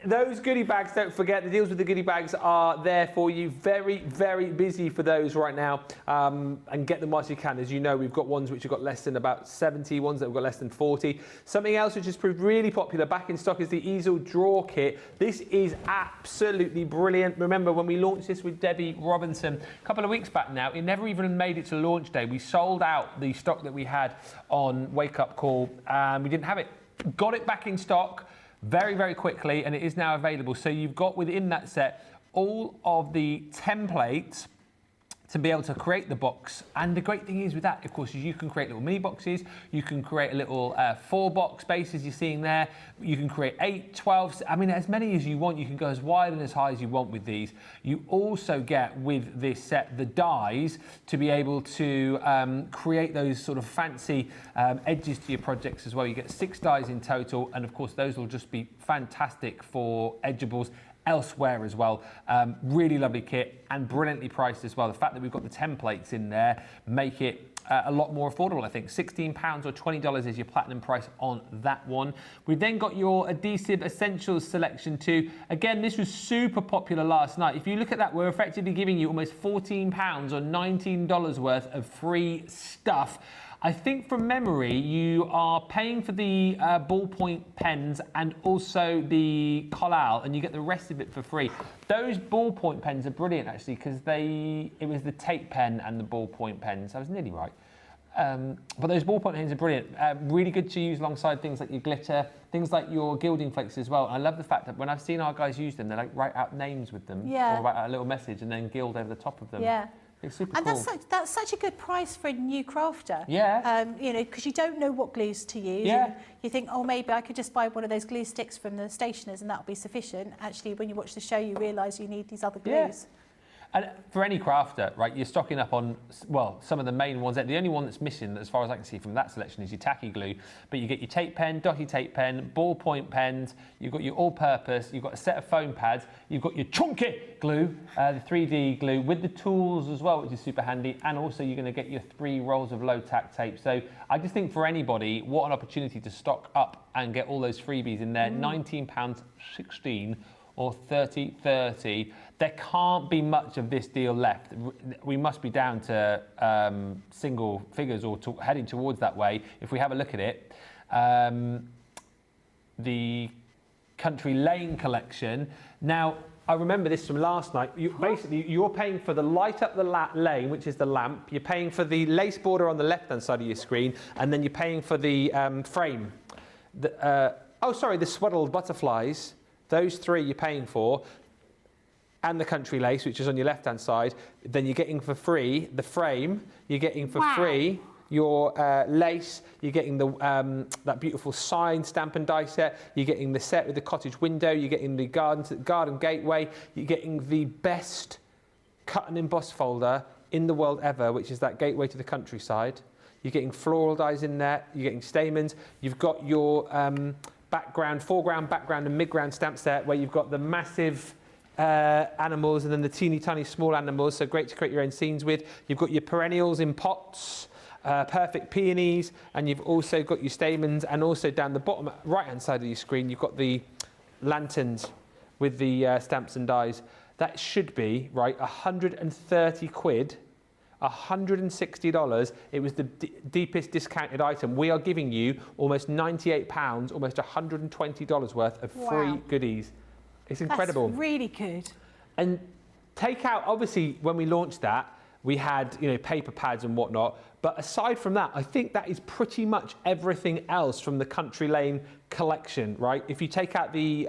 Those goodie bags, don't forget, the deals with the goodie bags are there for you. Very, very busy for those right now. And get them whilst you can. As you know, we've got ones which have got less than about 70, ones that have got less than 40. Something else which has proved really popular back in stock is the easel drawer kit. This is absolutely brilliant. Remember when we launched this with Debbie Robinson a couple of weeks back now, it never even made it to launch day. We sold out the stock that we had on Wake Up Call and we didn't have it. Got it back in stock very, very quickly, and it is now available. So you've got within that set all of the templates to be able to create the box. And the great thing is with that, of course, is you can create little mini boxes. You can create a little 4-box base, as you're seeing there. You can create 8, 12, I mean, as many as you want. You can go as wide and as high as you want with these. You also get with this set the dies to be able to create those sort of fancy edges to your projects as well. You get 6 dies in total, and of course, those will just be fantastic for edgeables elsewhere as well. Really lovely kit and brilliantly priced as well. The fact that we've got the templates in there make it a lot more affordable, I think. £16 or $20 is your platinum price on that one. We've then got your Adhesive Essentials selection too. Again, this was super popular last night. If you look at that, we're effectively giving you almost £14 or $19 worth of free stuff. I think from memory, you are paying for the ballpoint pens and also the collal, and you get the rest of it for free. Those ballpoint pens are brilliant, actually, because it was the tape pen and the ballpoint pens. I was nearly right. But those ballpoint pens are brilliant. Really good to use alongside things like your glitter, things like your gilding flakes as well. And I love the fact that when I've seen our guys use them, they like write out names with them, or write out a little message and then gild over the top of them. Yeah. It's super and cool. that's such a good price for a new crafter. Yeah. Because you don't know what glues to use. Yeah. And you think, oh, maybe I could just buy one of those glue sticks from the stationers and that'll be sufficient. Actually, when you watch the show, you realise you need these other glues. Yeah. And for any crafter, right, you're stocking up on, well, some of the main ones. The only one that's missing, as far as I can see from that selection, is your tacky glue. But you get your tape pen, dotty tape pen, ballpoint pens, you've got your all-purpose, you've got a set of foam pads, you've got your chunky glue, the 3D glue, with the tools as well, which is super handy. And also you're going to get your 3 rolls of low-tack tape. So I just think for anybody, what an opportunity to stock up and get all those freebies in there. £19.16 or $30.30. There can't be much of this deal left. We must be down to single figures or heading towards that way. If we have a look at it, the Country Lane collection. Now, I remember this from last night. Basically, you're paying for the light up the lane, which is the lamp. You're paying for the lace border on the left-hand side of your screen, and then you're paying for the frame. The swaddled butterflies. Those 3 you're paying for, and the country lace, which is on your left-hand side. Then you're getting for free the frame. You're getting for free your lace. You're getting the that beautiful sign stamp and die set. You're getting the set with the cottage window. You're getting the garden gateway. You're getting the best cut and emboss folder in the world ever, which is that gateway to the countryside. You're getting floral dies in there. You're getting stamens. You've got your foreground, background and midground stamp set where you've got the massive animals, and then the teeny tiny small animals, so great to create your own scenes with. You've got your perennials in pots, perfect peonies, and you've also got your stamens, and also down the bottom right-hand side of your screen, you've got the lanterns with the stamps and dies. That should be, right, 130 quid, $160. It was the deepest discounted item. We are giving you almost £98, almost $120 worth of free goodies. It's incredible. That's really good. And take out, obviously, when we launched that, we had, you know, paper pads and whatnot. But aside from that, I think that is pretty much everything else from the Country Lane collection, right? If you take out the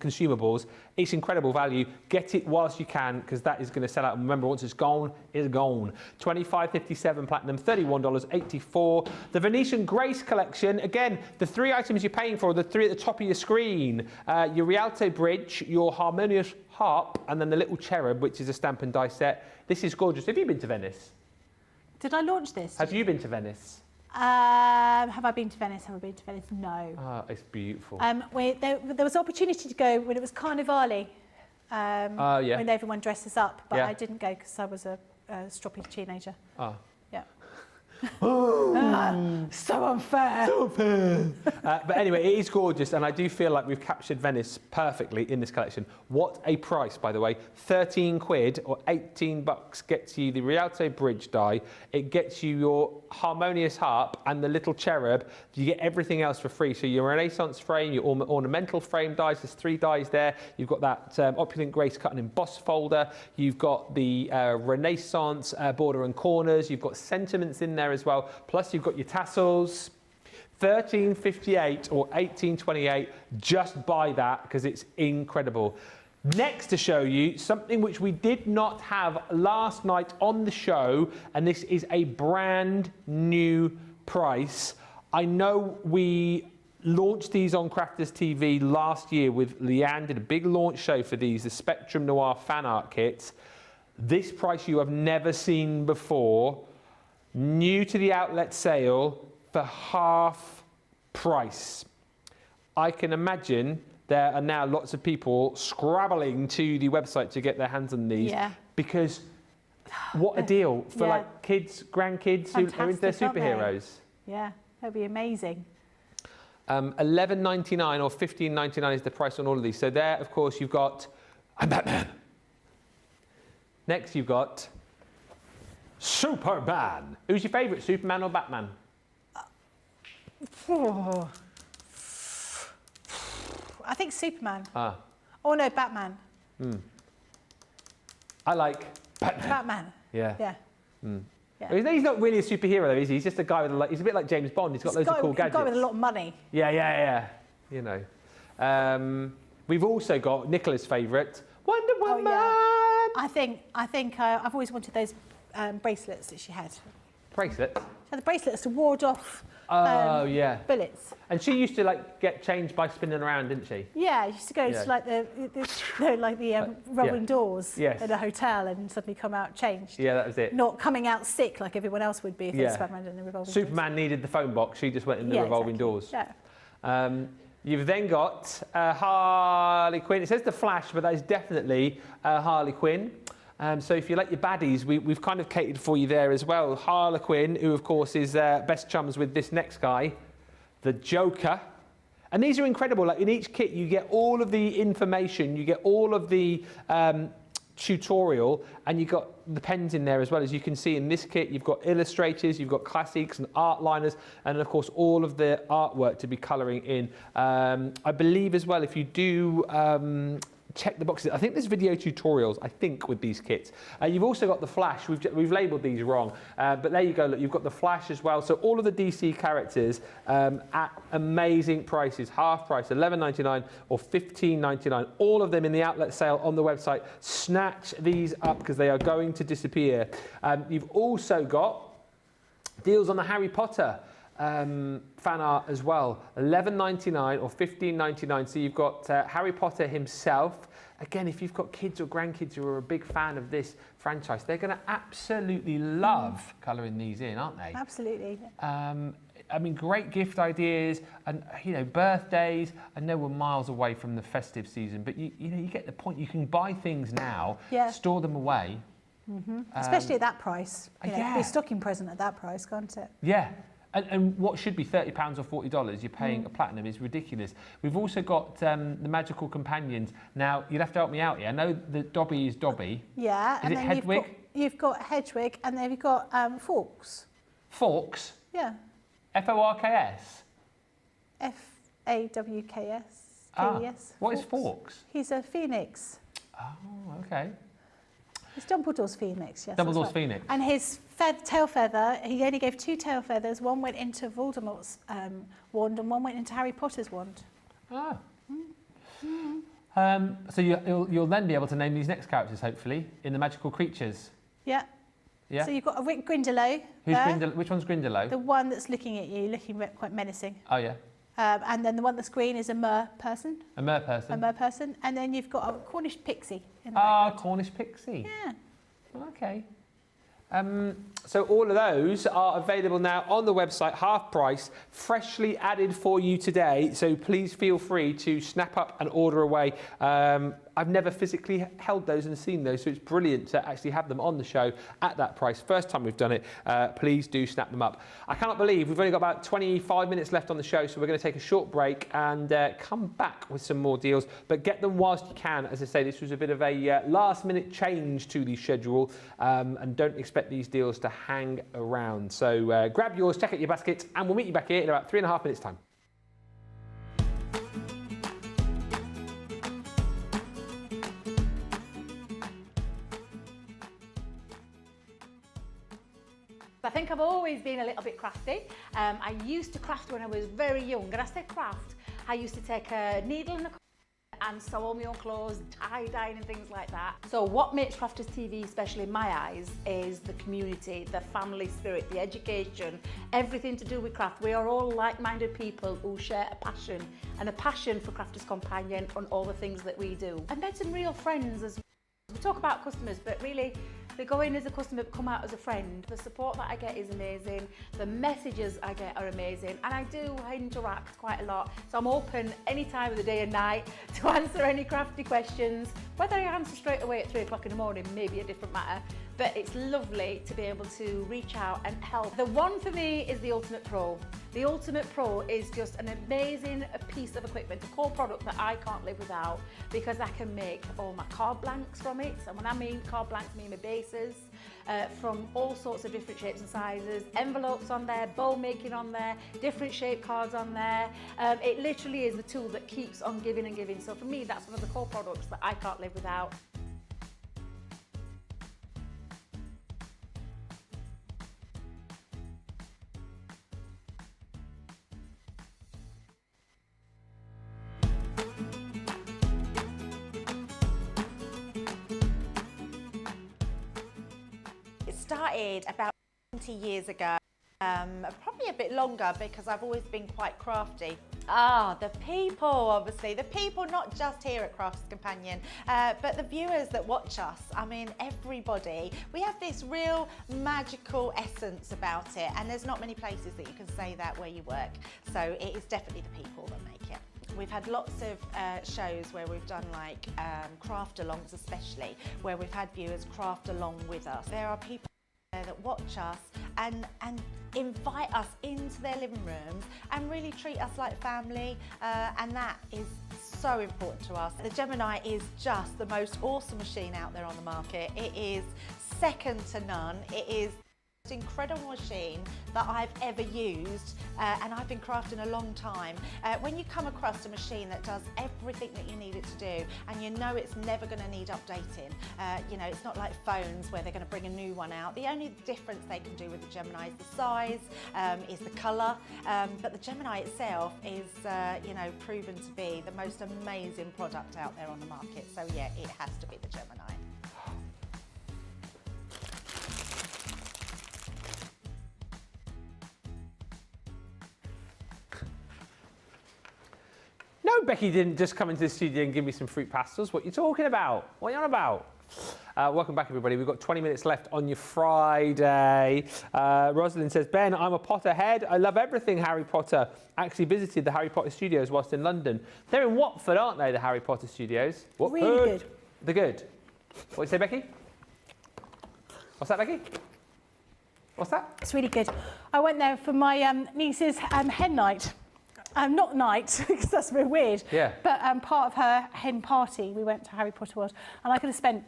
consumables, it's incredible value. Get it whilst you can, because that is going to sell out. And remember, once it's gone, it's gone. $25.57 platinum, $31.84. The Venetian Grace collection, again, the 3 items you're paying for are the 3 at the top of your screen. Your Rialto Bridge, your Harmonious Harp, and then the little cherub, which is a stamp and die set. This is gorgeous. Have you been to Venice? Did I launch this? Have you been to Venice? Have I been to Venice? Have I been to Venice? No. Oh, it's beautiful. There was opportunity to go when it was Carnivale. Yeah. When everyone dresses up, but Yeah. I didn't go because I was a stroppy teenager. Oh. Yeah. So unfair. But anyway, it is gorgeous, and I do feel like we've captured Venice perfectly in this collection. What a price, by the way. 13 quid or 18 bucks gets you the Rialto Bridge die. It gets you your Harmonious Harp and the little cherub. You get everything else for free. So your Renaissance frame, your ornamental frame dies. There's 3 dies there. You've got that Opulent Grace cut and embossed folder. You've got the Renaissance border and corners. You've got sentiments in there as well. Plus you've got your tassels. $13.58 or $18.28. Just buy that because it's incredible. Next to show you something which we did not have last night on the show, and this is a brand new price. I know we launched these on Crafters TV last year with Leanne, did a big launch show for these, the Spectrum Noir fan art kits. This price you have never seen before, new to the outlet sale for half price. I can imagine there are now lots of people scrabbling to the website to get their hands on these, because what a deal for like kids, grandkids who are into their superheroes. Yeah, that'd be amazing. $11.99 or $15.99 is the price on all of these. So there, of course, you've got I'm Batman. Next, you've got Superman. Who's your favourite, Superman or Batman? I think Superman. Ah. Oh no, Batman. I like Batman. Batman. Yeah. Yeah. Yeah. He's not really a superhero though, is he? He's just a guy with he's a bit like James Bond. He's got loads of cool gadgets. A guy with a lot of money. Yeah. You know. We've also got Nicola's favourite, Wonder Woman. Oh, yeah. I think I've always wanted those bracelets that she had. Bracelet. She had the bracelets to ward off bullets. And she used to like get changed by spinning around, didn't she? Yeah, she used to go to like the revolving doors at a hotel and suddenly come out changed. Yeah, that was it. Not coming out sick like everyone else would be if they swam around in the revolving doors. Superman needed the phone box. She just went in the revolving doors. Yeah. You've then got Harley Quinn. It says The Flash, but that is definitely Harley Quinn. So if you like your baddies, we've kind of catered for you there as well. Harlequin, who of course is best chums with this next guy, the Joker. And these are incredible. Like in each kit, you get all of the information, you get all of the tutorial, and you've got the pens in there as well. As you can see in this kit, you've got illustrators, you've got classics and art liners, and of course all of the artwork to be colouring in. I believe as well, if you do check the boxes. I think there's video tutorials, I think, with these kits. You've also got the Flash. We've labelled these wrong, but there you go. Look, you've got the Flash as well. So all of the DC characters at amazing prices, half price, $11.99 or $15.99. All of them in the outlet sale on the website. Snatch these up because they are going to disappear. You've also got deals on the Harry Potter fan art as well, $11.99 or $15.99. So you've got Harry Potter himself. Again, if you've got kids or grandkids who are a big fan of this franchise, they're going to absolutely love colouring these in, aren't they? Absolutely. I mean, great gift ideas and, you know, birthdays. I know we're miles away from the festive season, but you know, you get the point. You can buy things now, Yeah. store them away. Especially at that price. You know, it could be yeah. a stocking present at that price, can't it? Yeah. And what should be £30 or $40 you're paying a platinum is ridiculous. We've also got the magical companions. Now, you'd have to help me out here. I know that Dobby is Dobby. Yeah. Is and it then Hedwig? You've got Hedwig, and then you've got Forks. Forks? Yeah. F-O-R-K-S? F-A-W-K-S. K-E-S. What is Forks? He's a phoenix. Oh, okay. It's Dumbledore's phoenix, yes. Dumbledore's that's right. phoenix. And his tail feather, he only gave 2 tail feathers. One went into Voldemort's wand and one went into Harry Potter's wand. Ah. So you'll then be able to name these next characters, hopefully, in the magical creatures. Yeah. Yeah. So you've got a Rick Grindylow Who's there, which one's Grindylow? the one that's looking at you, looking quite menacing. Oh, yeah. And then the one that's green is a mer person. A mer person. A mer person. And then you've got a Cornish pixie in the Ah, background. Cornish pixie. Yeah. Okay. So all of those are available now on the website, half price, freshly added for you today. So please feel free to snap up and order away. I've never physically held those and seen those, so it's brilliant to actually have them on the show at that price. First time we've done it, please do snap them up. I cannot believe we've only got about 25 minutes left on the show, so we're going to take a short break and come back with some more deals, but get them whilst you can. As I say, this was a bit of a last minute change to the schedule, and don't expect these deals to hang around. So grab yours, check out your basket, and we'll meet you back here in about 3.5 minutes time. I think I've always been a little bit crafty. I used to craft when I was very young, and I say craft, I used to take a needle and a and sew all my own clothes, tie-dyeing and things like that. So what makes Crafters TV special in my eyes is the community, the family spirit, the education, everything to do with craft. We are all like-minded people who share a passion for Crafters Companion and all the things that we do. I've made some real friends as well. We talk about customers, but really they go in as a customer, come out as a friend. The support that I get is amazing. The messages I get are amazing. And I do interact quite a lot. So I'm open any time of the day and night to answer any crafty questions. Whether I answer straight away at 3 o'clock in the morning may be a different matter. But it's lovely to be able to reach out and help. The one for me is the Ultimate Pro. The Ultimate Pro is just an amazing piece of equipment, a core product that I can't live without, because I can make all my card blanks from it. And when I mean card blanks, I mean my bases, from all sorts of different shapes and sizes, envelopes on there, bow making on there, different shaped cards on there. It literally is the tool that keeps on giving and giving. So for me, that's one of the core products that I can't live without. Started about 20 years ago, probably a bit longer because I've always been quite crafty. The people, obviously, the people not just here at Crafters Companion, but the viewers that watch us. I mean, everybody. We have this real magical essence about it, and there's not many places that you can say that where you work. So it is definitely the people that make it. We've had lots of shows where we've done like craft-alongs especially, where we've had viewers craft along with us. There are people that watch us and invite us into their living rooms and really treat us like family, and that is so important to us. The Gemini is just the most awesome machine out there on the market. It is second to none. It is an incredible machine that I've ever used, and I've been crafting a long time. When you come across a machine that does everything that you need it to do, and you know it's never going to need updating, you know, it's not like phones where they're going to bring a new one out. The only difference they can do with the Gemini is the size, is the colour, but the Gemini itself is, you know, proven to be the most amazing product out there on the market. So yeah, it has to be the Gemini. No, Becky didn't just come into the studio and give me some fruit pastels. What are you talking about? What are you on about? Welcome back, everybody. We've got 20 minutes left on your Friday. Rosalind says, Ben, I'm a Potterhead. I love everything Harry Potter. Actually visited the Harry Potter studios whilst in London. They're in Watford, aren't they, the Harry Potter studios? Watford. Really good. They're good. What do you say, Becky? What's that, Becky? What's that? It's really good. I went there for my niece's hen night. Not night, because that's a bit weird. Yeah. But part of her hen party, we went to Harry Potter World, and I could have spent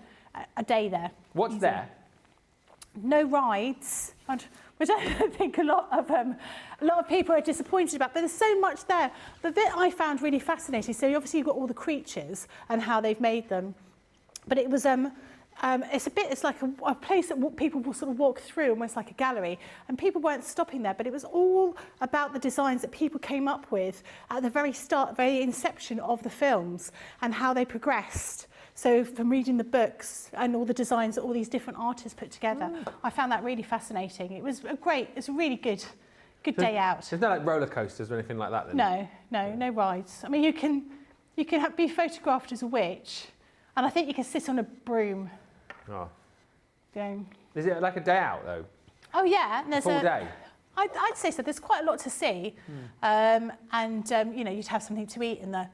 a day there. What's Easy. there? No rides, which I think a lot of people are disappointed about. But there's so much there. The bit I found really fascinating. So obviously you've got all the creatures and how they've made them, but it was it's like a place that people will sort of walk through, almost like a gallery, and people weren't stopping there, but it was all about the designs that people came up with at the very start, very inception of the films, and how they progressed. So from reading the books and all the designs that all these different artists put together, I found that really fascinating. It was it's a really good day out. There's no like roller coasters or anything like that then? No rides. I mean, you can be photographed as a witch, and I think you can sit on a broom. Oh. Going. Is it like a day out though? Oh yeah, and there's Full day? I'd say so. There's quite a lot to see, you'd have something to eat in the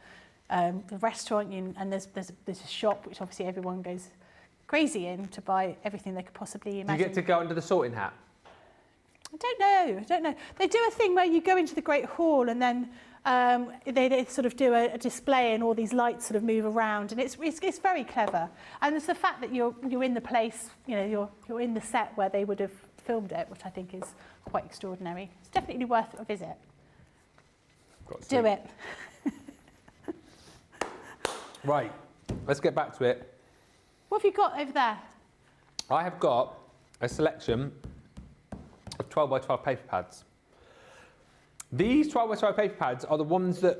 restaurant, and there's a shop which obviously everyone goes crazy in to buy everything they could possibly imagine. Do you get to go under the sorting hat? I don't know. They do a thing where you go into the Great Hall and then they sort of do a display and all these lights sort of move around, and it's very clever. And it's the fact that you're in the place, you're in the set where they would have filmed it, which I think is quite extraordinary. It's definitely worth a visit. Do it. Right, let's get back to it. What have you got over there? I have got a selection of 12 by 12 paper pads. These 12 by 12 paper pads are the ones that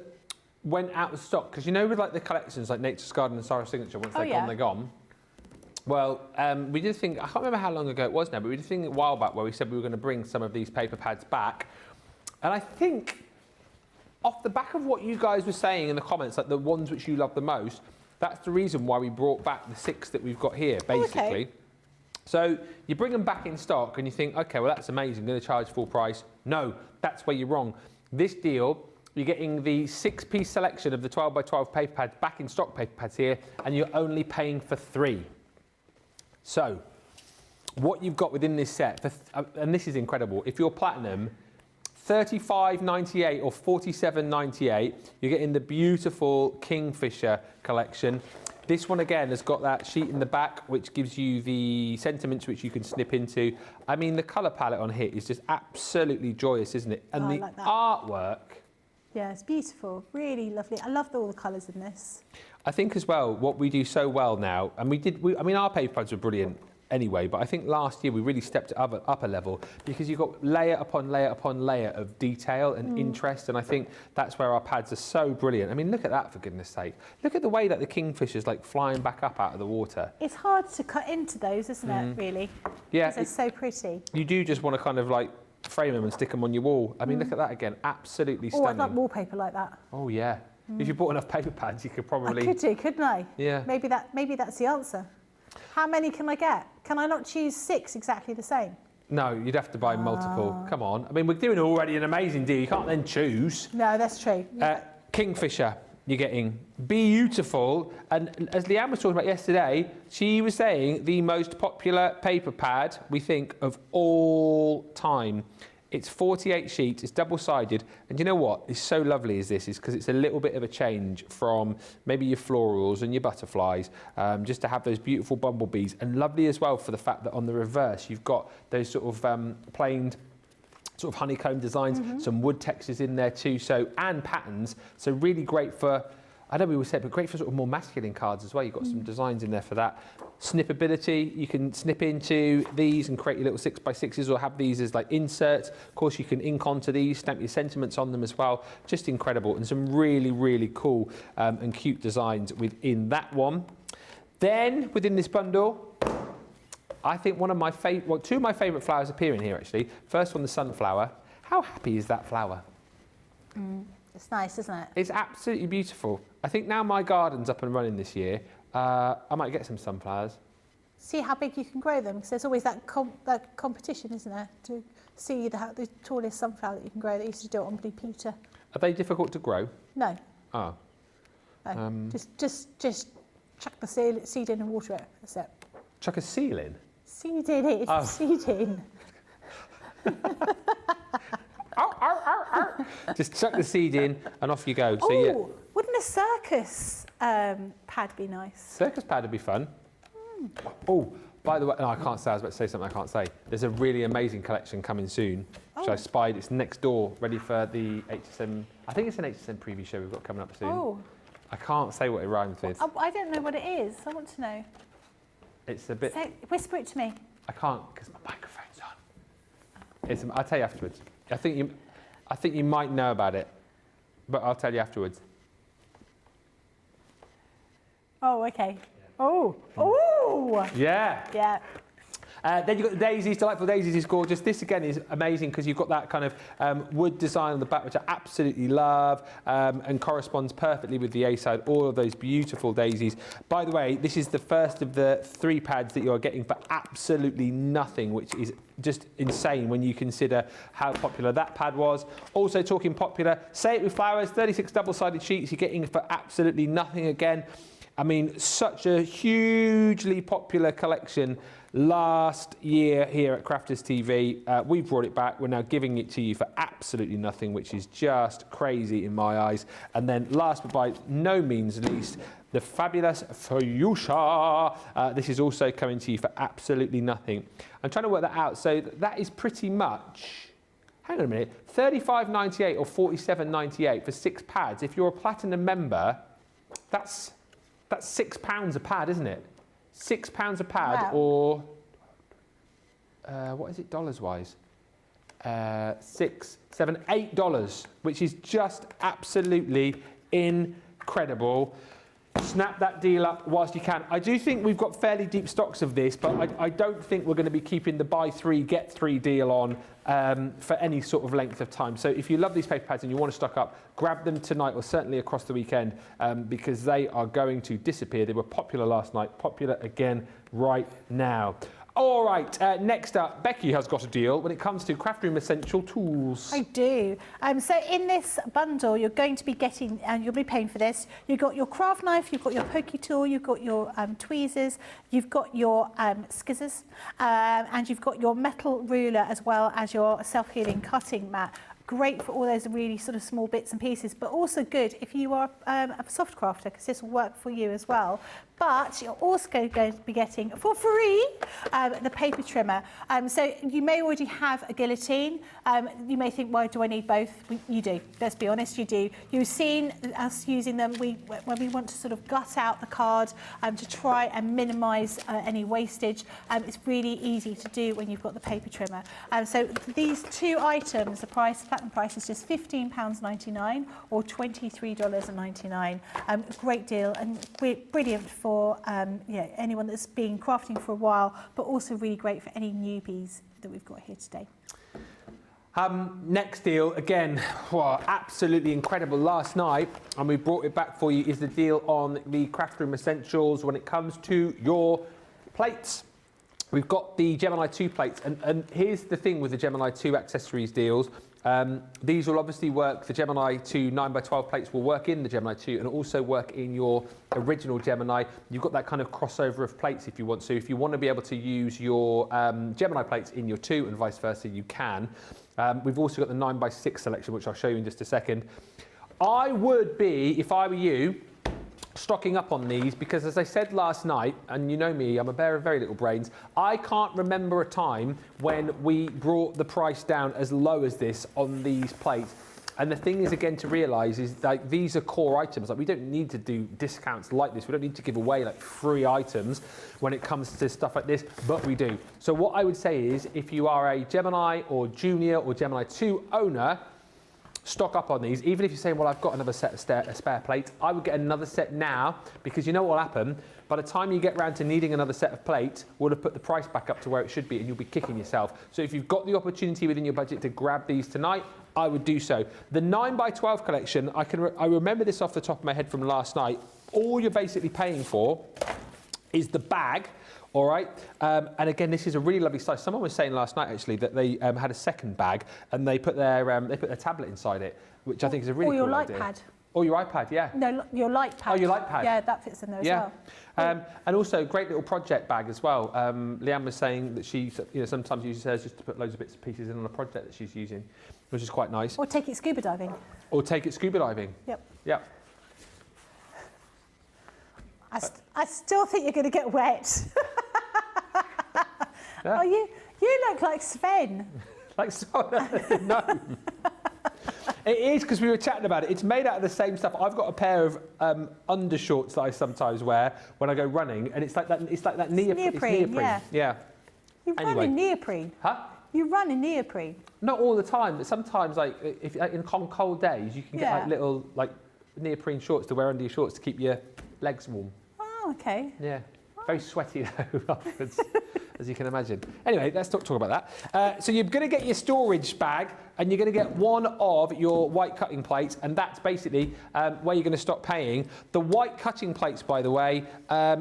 went out of stock, because with like the collections like Nature's Garden and Sarah's Signature, once they're gone, they're gone. Well, we did think, I can't remember how long ago it was now, but we did think a while back where we said we were going to bring some of these paper pads back. And I think off the back of what you guys were saying in the comments, like the ones which you love the most, that's the reason why we brought back the 6 that we've got here, basically. Okay. So you bring them back in stock and you think, okay, well, that's amazing, going to charge full price. No, that's where you're wrong. This deal, you're getting the 6-piece selection of the 12 by 12 paper pads, back in stock paper pads here, and you're only paying for 3. So what you've got within this set, and this is incredible, if you're platinum, $35.98 or $47.98, you're getting the beautiful Kingfisher collection. This one again has got that sheet in the back which gives you the sentiments which you can snip into. I mean, the colour palette on here is just absolutely joyous, isn't it? And the like that. artwork. Yeah, it's beautiful, really lovely. I love all the colours in this. I think as well, what we do so well now, and our paper pads were brilliant anyway, but I think last year we really stepped it up a level, because you've got layer upon layer upon layer of detail and interest, and I think that's where our pads are so brilliant. I mean, look at that, for goodness sake. Look at the way that the Kingfisher's like flying back up out of the water. It's hard to cut into those, isn't it, really? Yeah. Because they're so pretty. You do just want to kind of like frame them and stick them on your wall. I mean, look at that again, absolutely stunning. Oh, I'd like wallpaper like that. Oh, yeah. If you bought enough paper pads, you could probably... I could do, couldn't I? Yeah. Maybe that's the answer. How many can I get? Can I not choose 6 exactly the same? No, you'd have to buy multiple. Come on. I mean, we're doing already an amazing deal. You can't then choose. No, that's true. Kingfisher, you're getting beautiful. And as Leanne was talking about yesterday, she was saying the most popular paper pad, we think, of all time. It's 48 sheets, it's double-sided, and you know what is so lovely is this, is because it's a little bit of a change from maybe your florals and your butterflies, just to have those beautiful bumblebees, and lovely as well for the fact that on the reverse you've got those sort of planed sort of honeycomb designs, some wood textures in there too, and patterns, so really great for, I know we always said, but great for sort of more masculine cards as well. You've got some designs in there for that. Snippability, you can snip into these and create your little 6x6s, or have these as like inserts. Of course, you can ink onto these, stamp your sentiments on them as well. Just incredible, and some really, really cool and cute designs within that one. Then, within this bundle, I think two of my favourite flowers appear in here, actually. First one, the sunflower. How happy is that flower? It's nice, isn't it? It's absolutely beautiful. I think now my garden's up and running this year, I might get some sunflowers. see how big you can grow them, because there's always that competition, isn't there, to see the tallest sunflower that you can grow. They used to do it on Blue Peter. Are they difficult to grow? No, Oh, no. Just chuck the seed in and water it. That's it. chuck a seal in. Seed in it. Oh. Seed in. Just chuck the seed in and off you go. So Oh, yeah, wouldn't a circus pad be nice? circus pad would be fun. Oh, by the way, no, I can't say. I was about to say something I can't say. There's a really amazing collection coming soon, which I spied. It's next door, ready for the HSM. I think it's an HSM preview show we've got coming up soon. Oh, I can't say what it rhymes with. I don't know what it is. I want to know. It's a bit. Whisper it to me. I can't because my microphone's on. I'll tell you afterwards. I think you might know about it, but I'll tell you afterwards. Oh, okay. Oh, oh, Yeah. yeah. Then you've got the daisies, delightful daisies is gorgeous. This again is amazing because you've got that kind of wood design on the back, which I absolutely love, and corresponds perfectly with the A side. All of those beautiful daisies. By the way, this is the first of the 3 pads that you're getting for absolutely nothing, which is just insane when you consider how popular that pad was. Also talking popular, Say It With Flowers, 36 double-sided sheets you're getting for absolutely nothing again. I mean, such a hugely popular collection last year here at Crafters TV. We've brought it back. We're now giving it to you for absolutely nothing, which is just crazy in my eyes. And then last but by no means least, the fabulous Fuchsia. This is also coming to you for absolutely nothing. I'm trying to work that out. So that is pretty much, hang on a minute, $35.98 or $47.98 for 6 pads. If you're a platinum member, that's £6 a pad, isn't it? £6 a pad, Wow. or what is it dollars wise? $6, $7, $8, which is just absolutely incredible. Snap that deal up whilst you can. I do think we've got fairly deep stocks of this, but I don't think we're going to be keeping the buy 3, get 3 deal on for any sort of length of time. So if you love these paper pads and you want to stock up, grab them tonight or certainly across the weekend because they are going to disappear. They were popular last night, popular again right now. All right, next up, Becky has got a deal when it comes to craft room essential tools. I do. So in this bundle, you're going to be getting, and you'll be paying for this, you've got your craft knife, you've got your pokey tool, you've got your tweezers, you've got your scissors, and you've got your metal ruler as well as your self-healing cutting mat. Great for all those really sort of small bits and pieces, but also good if you are a soft crafter, because this will work for you as well. But you're also going to be getting for free the paper trimmer. So you may already have a guillotine. You may think, why do I need both? You do. Let's be honest, you do. You've seen us using them when we want to sort of gut out the card to try and minimise any wastage. It's really easy to do when you've got the paper trimmer. So these 2 items, the platinum price is just £15.99 or $23.99. Great deal and brilliant for anyone that's been crafting for a while, but also really great for any newbies that we've got here today. Next deal, again, absolutely incredible last night, and we brought it back for you, is the deal on the craft room essentials when it comes to your plates. We've got the Gemini 2 plates, and here's the thing with the Gemini 2 accessories deals. These will obviously work, the Gemini 2 9x12 plates will work in the Gemini 2 and also work in your original Gemini. You've got that kind of crossover of plates if you want to. If you want to be able to use your Gemini plates in your 2 and vice versa, you can. We've also got the 9x6 selection, which I'll show you in just a second. I would be, if I were you, stocking up on these because, as I said last night, and you know me, I'm a bear of very little brains, I can't remember a time when we brought the price down as low as this on these plates. And the thing is, again, to realise is like these are core items. Like we don't need to do discounts like this. We don't need to give away like free items when it comes to stuff like this, but we do. So what I would say is, if you are a Gemini or Junior or Gemini 2 owner, stock up on these. Even if you're saying, well, I've got another set of spare plates, I would get another set now, because you know what will happen? By the time you get round to needing another set of plates, we'll have put the price back up to where it should be and you'll be kicking yourself. So if you've got the opportunity within your budget to grab these tonight, I would do so. The 9x12 collection, I remember this off the top of my head from last night. All you're basically paying for is the bag All right, and again, this is a really lovely size. Someone was saying last night actually that they had a second bag and they put their tablet inside it, which I think is a really cool idea. Or your iPad. Or your iPad, yeah. No, your light pad. Oh, your light pad. Yeah, that fits in there as well. And also great little project bag as well. Leanne was saying that she sometimes uses hers just to put loads of bits and pieces in on a project that she's using, which is quite nice. Or take it scuba diving. Or take it scuba diving. Yep. Yep. I still think you're going to get wet. Yeah. Oh, you look like Sven. Like so, no. It is, because we were chatting about it. It's made out of the same stuff. I've got a pair of undershorts that I sometimes wear when I go running, and it's like that. It's like that neoprene. Yeah. You run in neoprene. Huh? You run in neoprene. Not all the time, but sometimes, like if in cold days, you can get like little neoprene shorts to wear under your shorts to keep your legs warm. Oh, okay. Yeah. Very sweaty though afterwards, as you can imagine. Anyway, let's not talk about that. So you're going to get your storage bag, and you're going to get one of your white cutting plates, and that's basically where you're going to stop paying. The white cutting plates, by the way,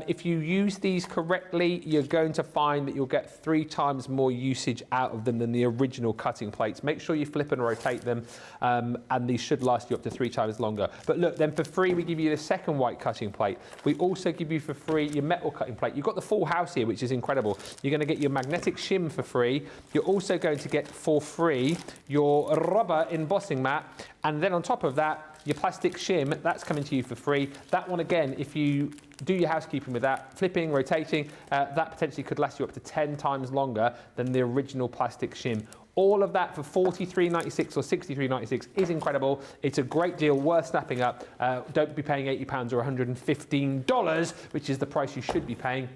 if you use these correctly, you're going to find that you'll get 3 times more usage out of them than the original cutting plates. Make sure you flip and rotate them, and these should last you up to 3 times longer. But look, then for free, we give you the second white cutting plate. We also give you for free your metal cutting plate. You've got the full house here, which is incredible. You're going to get your magnetic shim for free. You're also going to get for free your rubber embossing mat, and then on top of that, your plastic shim, that's coming to you for free. That one, again, if you do your housekeeping with that, flipping, rotating, that potentially could last you up to 10 times longer than the original plastic shim. All of that for $43.96 or $63.96 is incredible. It's a great deal, worth snapping up. Don't be paying £80 or $115, which is the price you should be paying.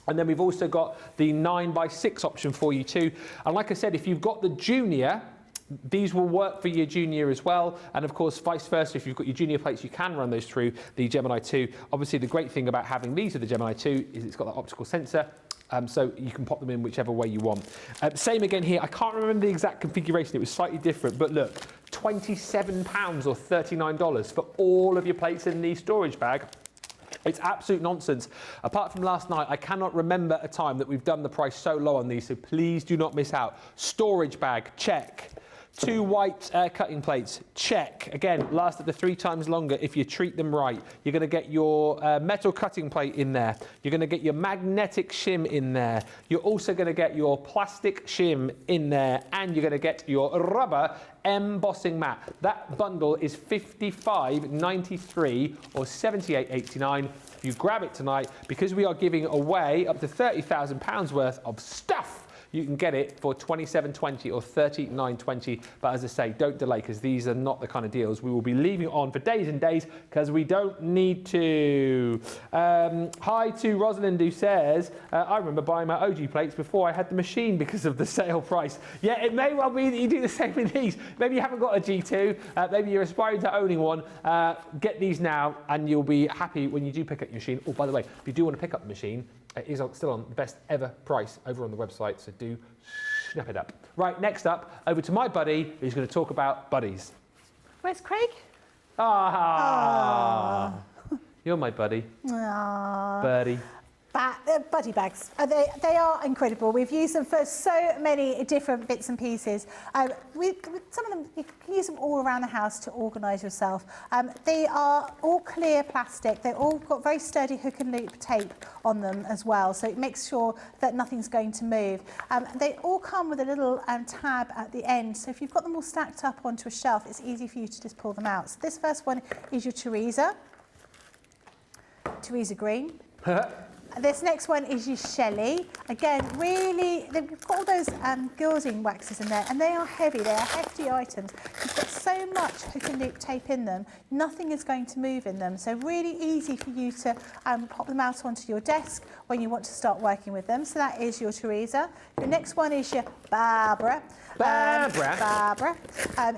And then we've also got the 9x6 option for you too. And like I said, if you've got the Junior, these will work for your Junior as well, and of course vice versa. If you've got your Junior plates, you can run those through the Gemini 2. Obviously the great thing about having these with the Gemini 2 is it's got that optical sensor, so you can pop them in whichever way you want. Same again here. I can't remember the exact configuration, it was slightly different, but look, £27 or $39 for all of your plates in the storage bag. It's absolute nonsense. Apart from last night, I cannot remember a time that we've done the price so low on these, so please do not miss out. Storage bag, check. 2 white cutting plates, check. Again, last up to 3 times longer if you treat them right. You're going to get your metal cutting plate in there. You're going to get your magnetic shim in there. You're also going to get your plastic shim in there, and you're going to get your rubber embossing mat. That bundle is $55.93 or $78.89. You grab it tonight, because we are giving away up to £30,000 worth of stuff. You can get it for $27.20 or $39.20. But as I say, don't delay, because these are not the kind of deals we will be leaving on for days and days, because we don't need to. Hi to Rosalind, who says, I remember buying my OG plates before I had the machine because of the sale price. Yeah, it may well be that you do the same with these. Maybe you haven't got a G2, maybe you're aspiring to owning one. Get these now, and you'll be happy when you do pick up your machine. Oh, by the way, if you do want to pick up the machine, it is still on the best ever price over on the website, so do snap it up. Right, next up, over to my buddy, who's going to talk about buddies. Where's Craig? You're my buddy. Buddy. Buddy bags. They are incredible. We've used them for so many different bits and pieces. Some of them, you can use them all around the house to organise yourself. They are all clear plastic. They've all got very sturdy hook and loop tape on them as well, so it makes sure that nothing's going to move. They all come with a little tab at the end, so if you've got them all stacked up onto a shelf, it's easy for you to just pull them out. So this first one is your Teresa Green. This next one is your Shelley. Again, really, they've got all those gilding waxes in there, and they are heavy. They are hefty items. You've got so much hook and loop tape in them, nothing is going to move in them. So really easy for you to pop them out onto your desk when you want to start working with them. So that is your Teresa. Your next one is your Barbara. Barbara.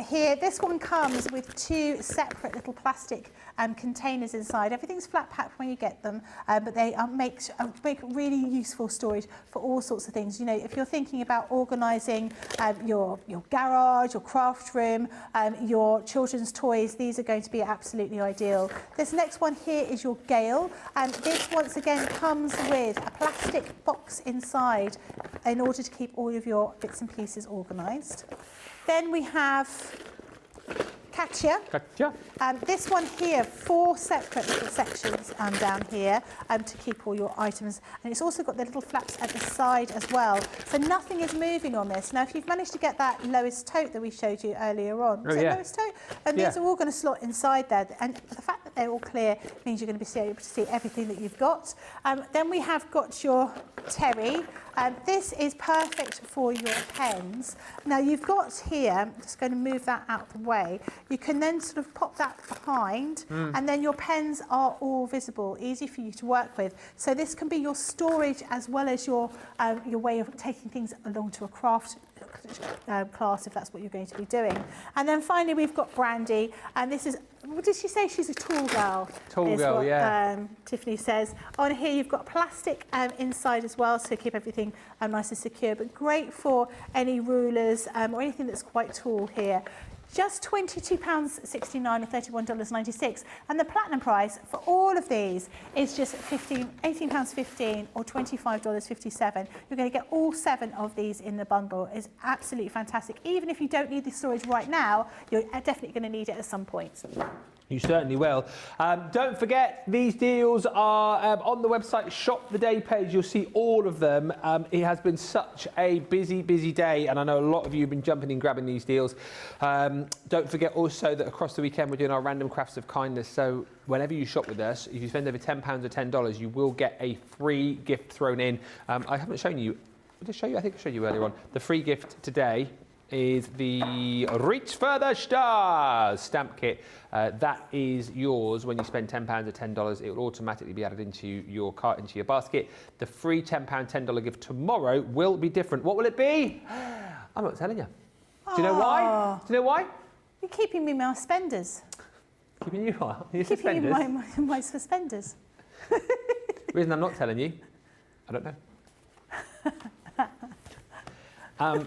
Here, this one comes with 2 separate little plastic containers inside. Everything's flat packed when you get them, but they make really useful storage for all sorts of things. You know, if you're thinking about organising your garage, your craft room, your children's toys. These are going to be absolutely ideal. This next one here is your Gale, and this once again comes with a plastic box inside in order to keep all of your bits and pieces organised. Then we have Katya. Gotcha. This one here, 4 separate little sections down here to keep all your items. And it's also got the little flaps at the side as well. So nothing is moving on this. Now, if you've managed to get that Lois tote that we showed you earlier on, was it Lois tote? And these are all going to slot inside there. And the fact that they're all clear means you're going to be able to see everything that you've got. Then we have got your Terry. This is perfect for your pens. Now, you've got here, I'm just going to move that out of the way. You can then sort of pop that behind and then your pens are all visible, easy for you to work with. So this can be your storage as well as your way of taking things along to a craft class if that's what you're going to be doing. And then finally we've got Brandy, and this is, what did she say? She's a tall girl. Tall girl, yeah. Tiffany says. On here you've got plastic inside as well, so keep everything nice and secure, but great for any rulers or anything that's quite tall here. Just £22.69 or $31.96, and the platinum price for all of these is just £18.15 or $25.57. You're going to get all 7 of these in the bundle. It's absolutely fantastic. Even if you don't need the storage right now, you're definitely going to need it at some point. You certainly will. Don't forget, these deals are on the website Shop the Day page. You'll see all of them. It has been such a busy, busy day, and I know a lot of you have been jumping in grabbing these deals. Don't forget also that across the weekend we're doing our random crafts of kindness. So whenever you shop with us, if you spend over £10 or $10, you will get a free gift thrown in. I haven't shown you. Did I show you? I think I showed you earlier on. The free gift today is the Reach Further Stars stamp kit. That is yours when you spend £10 or $10. It will automatically be added into your cart, into your basket. The free £10, $10 gift tomorrow will be different. What will it be? I'm not telling you. Do you know why? Do you know why? You're keeping me my suspenders. Keeping you what? Your Keeping suspenders? you my suspenders. The reason I'm not telling you, I don't know.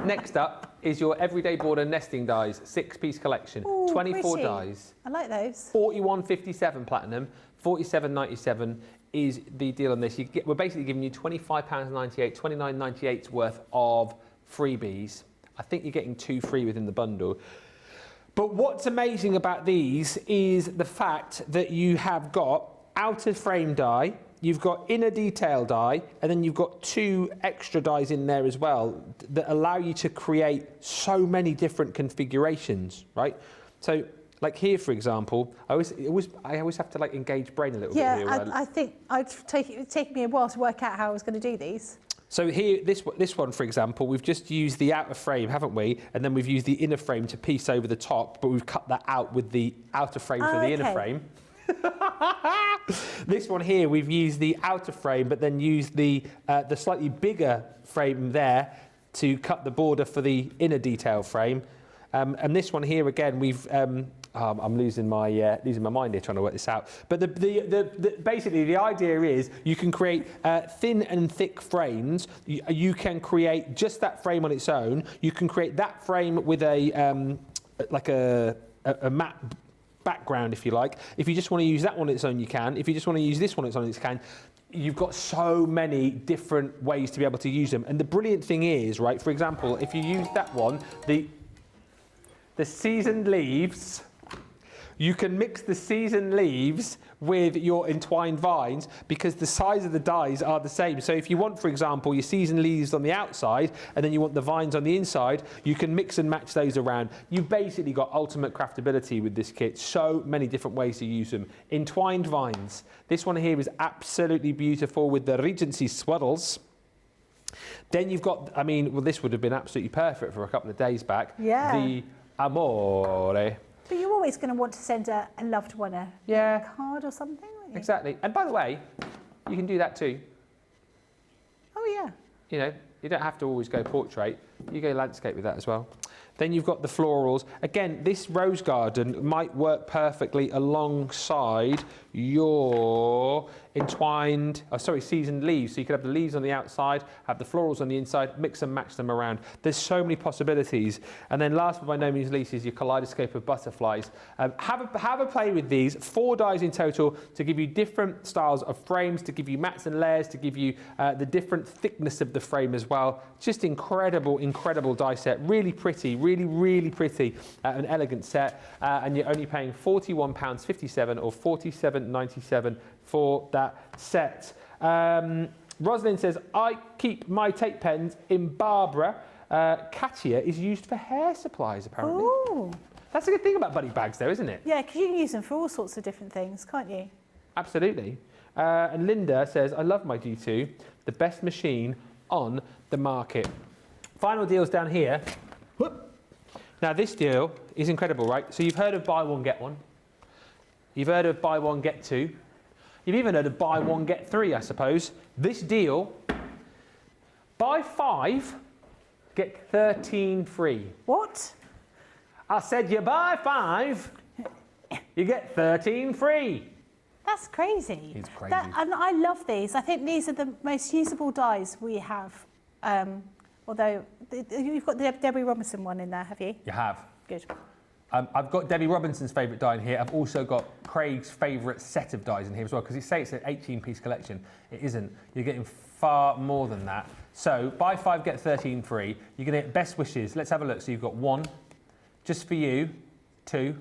Next up is your Everyday Border Nesting Dies, 6-piece collection, Ooh, 24 pretty. dies. I like those. $41.57 platinum, $47.97 is the deal on this. We're basically giving you £25.98, $29.98 worth of freebies. I think you're getting 2 free within the bundle. But what's amazing about these is the fact that you have got outer frame die, you've got inner detail die, and then you've got 2 extra dies in there as well that allow you to create so many different configurations, right? So, like here, for example, I always have to like engage brain a little bit here. Yeah, I think it'd take me a while to work out how I was going to do these. So here, this one, for example, we've just used the outer frame, haven't we? And then we've used the inner frame to piece over the top, but we've cut that out with the outer frame for the inner frame. This one here, we've used the outer frame, but then used the slightly bigger frame there to cut the border for the inner detail frame. And this one here, again, we've... I'm losing my mind here trying to work this out. But basically the idea is you can create thin and thick frames. You can create just that frame on its own. You can create that frame with a matte background, if you like. If you just want to use that one on its own, you can. If you just want to use this one on its own, you can. You've got so many different ways to be able to use them. And the brilliant thing is, right, for example, if you use that one, the seasoned leaves, you can mix the seasoned leaves with your entwined vines because the size of the dies are the same. So if you want, for example, your seasoned leaves on the outside and then you want the vines on the inside, you can mix and match those around. You've basically got ultimate craftability with this kit. So many different ways to use them. Entwined vines. This one here is absolutely beautiful with the Regency swirls. Then you've got, I mean, well, this would have been absolutely perfect for a couple of days back. Yeah. The Amore. But you're always going to want to send a loved one a card or something, aren't you? Exactly. And by the way, you can do that too. Oh, yeah. You know, you don't have to always go portrait. You go landscape with that as well. Then you've got the florals. Again, this rose garden might work perfectly alongside your seasoned leaves. So you could have the leaves on the outside, have the florals on the inside, mix and match them around. There's so many possibilities. And then last but by no means least is your kaleidoscope of butterflies. Have a play with these. 4 dies in total to give you different styles of frames, to give you mats and layers, to give you the different thickness of the frame as well. Just incredible die set. Really pretty, really pretty. An elegant set. And you're only paying £41.57 or £47.97 for that set. Rosalind says, I keep my tape pens in Barbara. Katia is used for hair supplies, apparently. Ooh. That's a good thing about buddy bags, though, isn't it? Yeah, because you can use them for all sorts of different things, can't you? Absolutely. And Linda says, I love my G2, the best machine on the market. Final deals down here. Whoop. Now, this deal is incredible, right? So you've heard of buy one, get one. You've heard of buy one, get two. You've even heard of buy one, get three, I suppose. This deal, buy 5, get 13 free. What? I said you buy 5, you get 13 free. That's crazy. It's crazy. And I love these. I think these are the most usable dies we have. Although, you've got the Debbie Robinson one in there, have you? You have. Good. I've got Debbie Robinson's favourite die in here. I've also got Craig's favourite set of dies in here as well, because you say it's an 18-piece collection. It isn't. You're getting far more than that. So, buy 5, get 13 free. You're going to get best wishes. Let's have a look. So you've got 1, just for you, 2.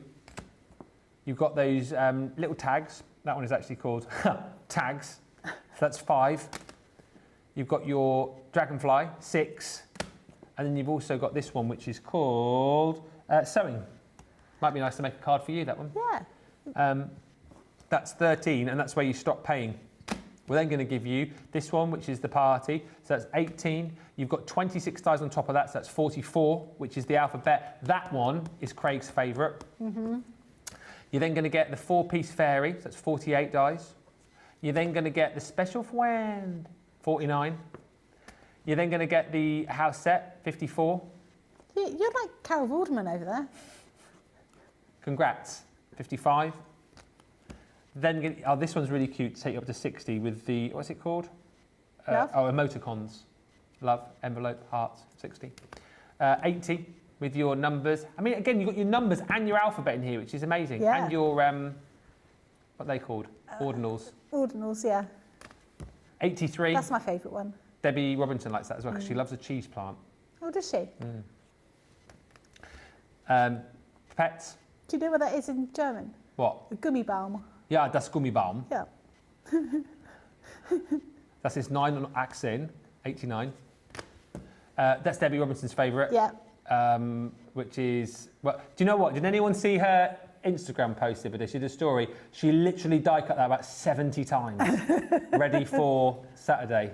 You've got those little tags. That one is actually called tags. So that's 5. You've got your dragonfly, 6. And then you've also got this one, which is called sewing. Might be nice to make a card for you, that one. Yeah. That's 13, and that's where you stop paying. We're then going to give you this one, which is the party. So that's 18. You've got 26 dies on top of that, so that's 44, which is the alphabet. That one is Craig's favourite. Mm-hmm. You're then going to get the 4-piece fairy, so that's 48 dies. You're then going to get the special friend, 49. You're then going to get the house set, 54. You're like Carol Vorderman over there. Congrats, 55. Then, this one's really cute, to take you up to 60 with the, what's it called? Love. Emoticons. Love, envelope, hearts, 60. 80 with your numbers. I mean, again, you've got your numbers and your alphabet in here, which is amazing. Yeah. And your, what are they called? Ordinals. Ordinals, yeah. 83. That's my favourite one. Debbie Robinson likes that as well, because she loves a cheese plant. Oh, does she? Pets. Do you know what that is in German? What? A Gummibaum. Ja, das Gummibaum. Yeah. Das ist 9 on Axin, 89. That's Debbie Robinson's favourite. Yeah. Which is, well, do you know what? Did anyone see her Instagram post the other day? She did a story. She literally die cut that about 70 times, ready for Saturday.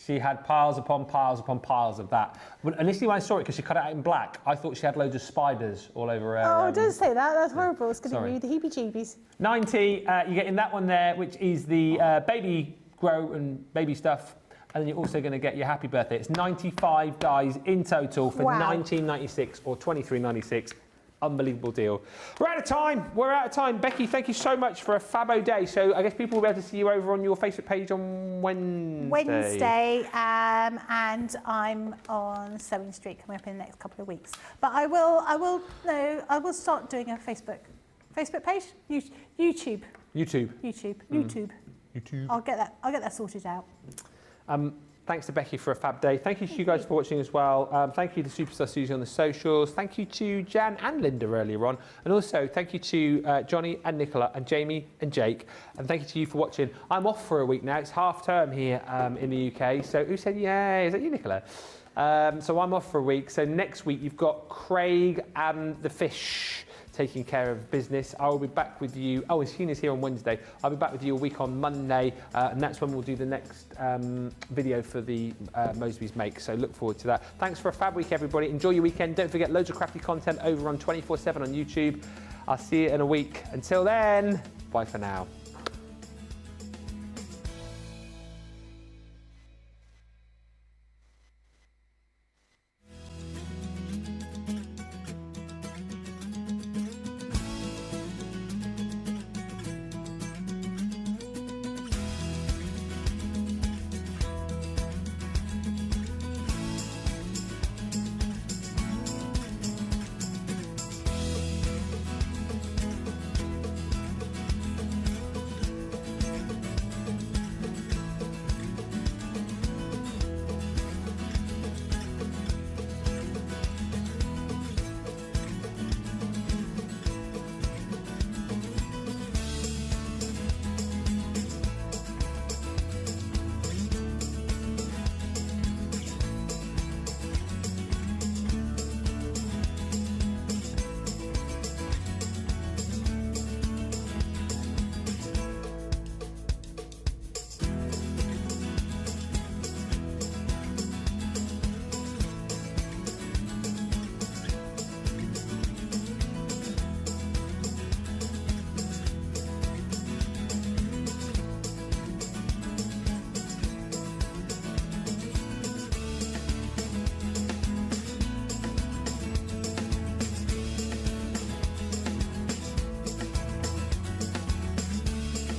She had piles upon piles upon piles of that. But initially when I saw it, because she cut it out in black, I thought she had loads of spiders all over her. Oh, don't say that. That's horrible. It's going to sorry. give you the heebie-jeebies. 90, you're getting that one there, which is the baby grow and baby stuff. And then you're also going to get your happy birthday. It's 95 dies in total for Wow. $19.96 or $23.96. Unbelievable deal. We're out of time. Becky, thank you so much for a fabo day. So I guess people will be able to see you over on your Facebook page on Wednesday. And I'm on Sewing Street coming up in the next couple of weeks. But I will start doing a Facebook page, YouTube. I'll get that sorted out. Thanks to Becky for a fab day. Thank you to you guys for watching as well. Thank you to Superstar Susie on the socials. Thank you to Jan and Linda earlier on. And also thank you to Johnny and Nicola and Jamie and Jake. And thank you to you for watching. I'm off for a week now. It's half term here in the UK. So who said yay? Is that you, Nicola? So I'm off for a week. So next week you've got Craig and the fish taking care of business. I will be back with you. Oh, Sheena's here on Wednesday. I'll be back with you a week on Monday, and that's when we'll do the next video for the Mosby's Make. So look forward to that. Thanks for a fab week, everybody. Enjoy your weekend. Don't forget loads of crafty content over on 24/7 on YouTube. I'll see you in a week. Until then, bye for now.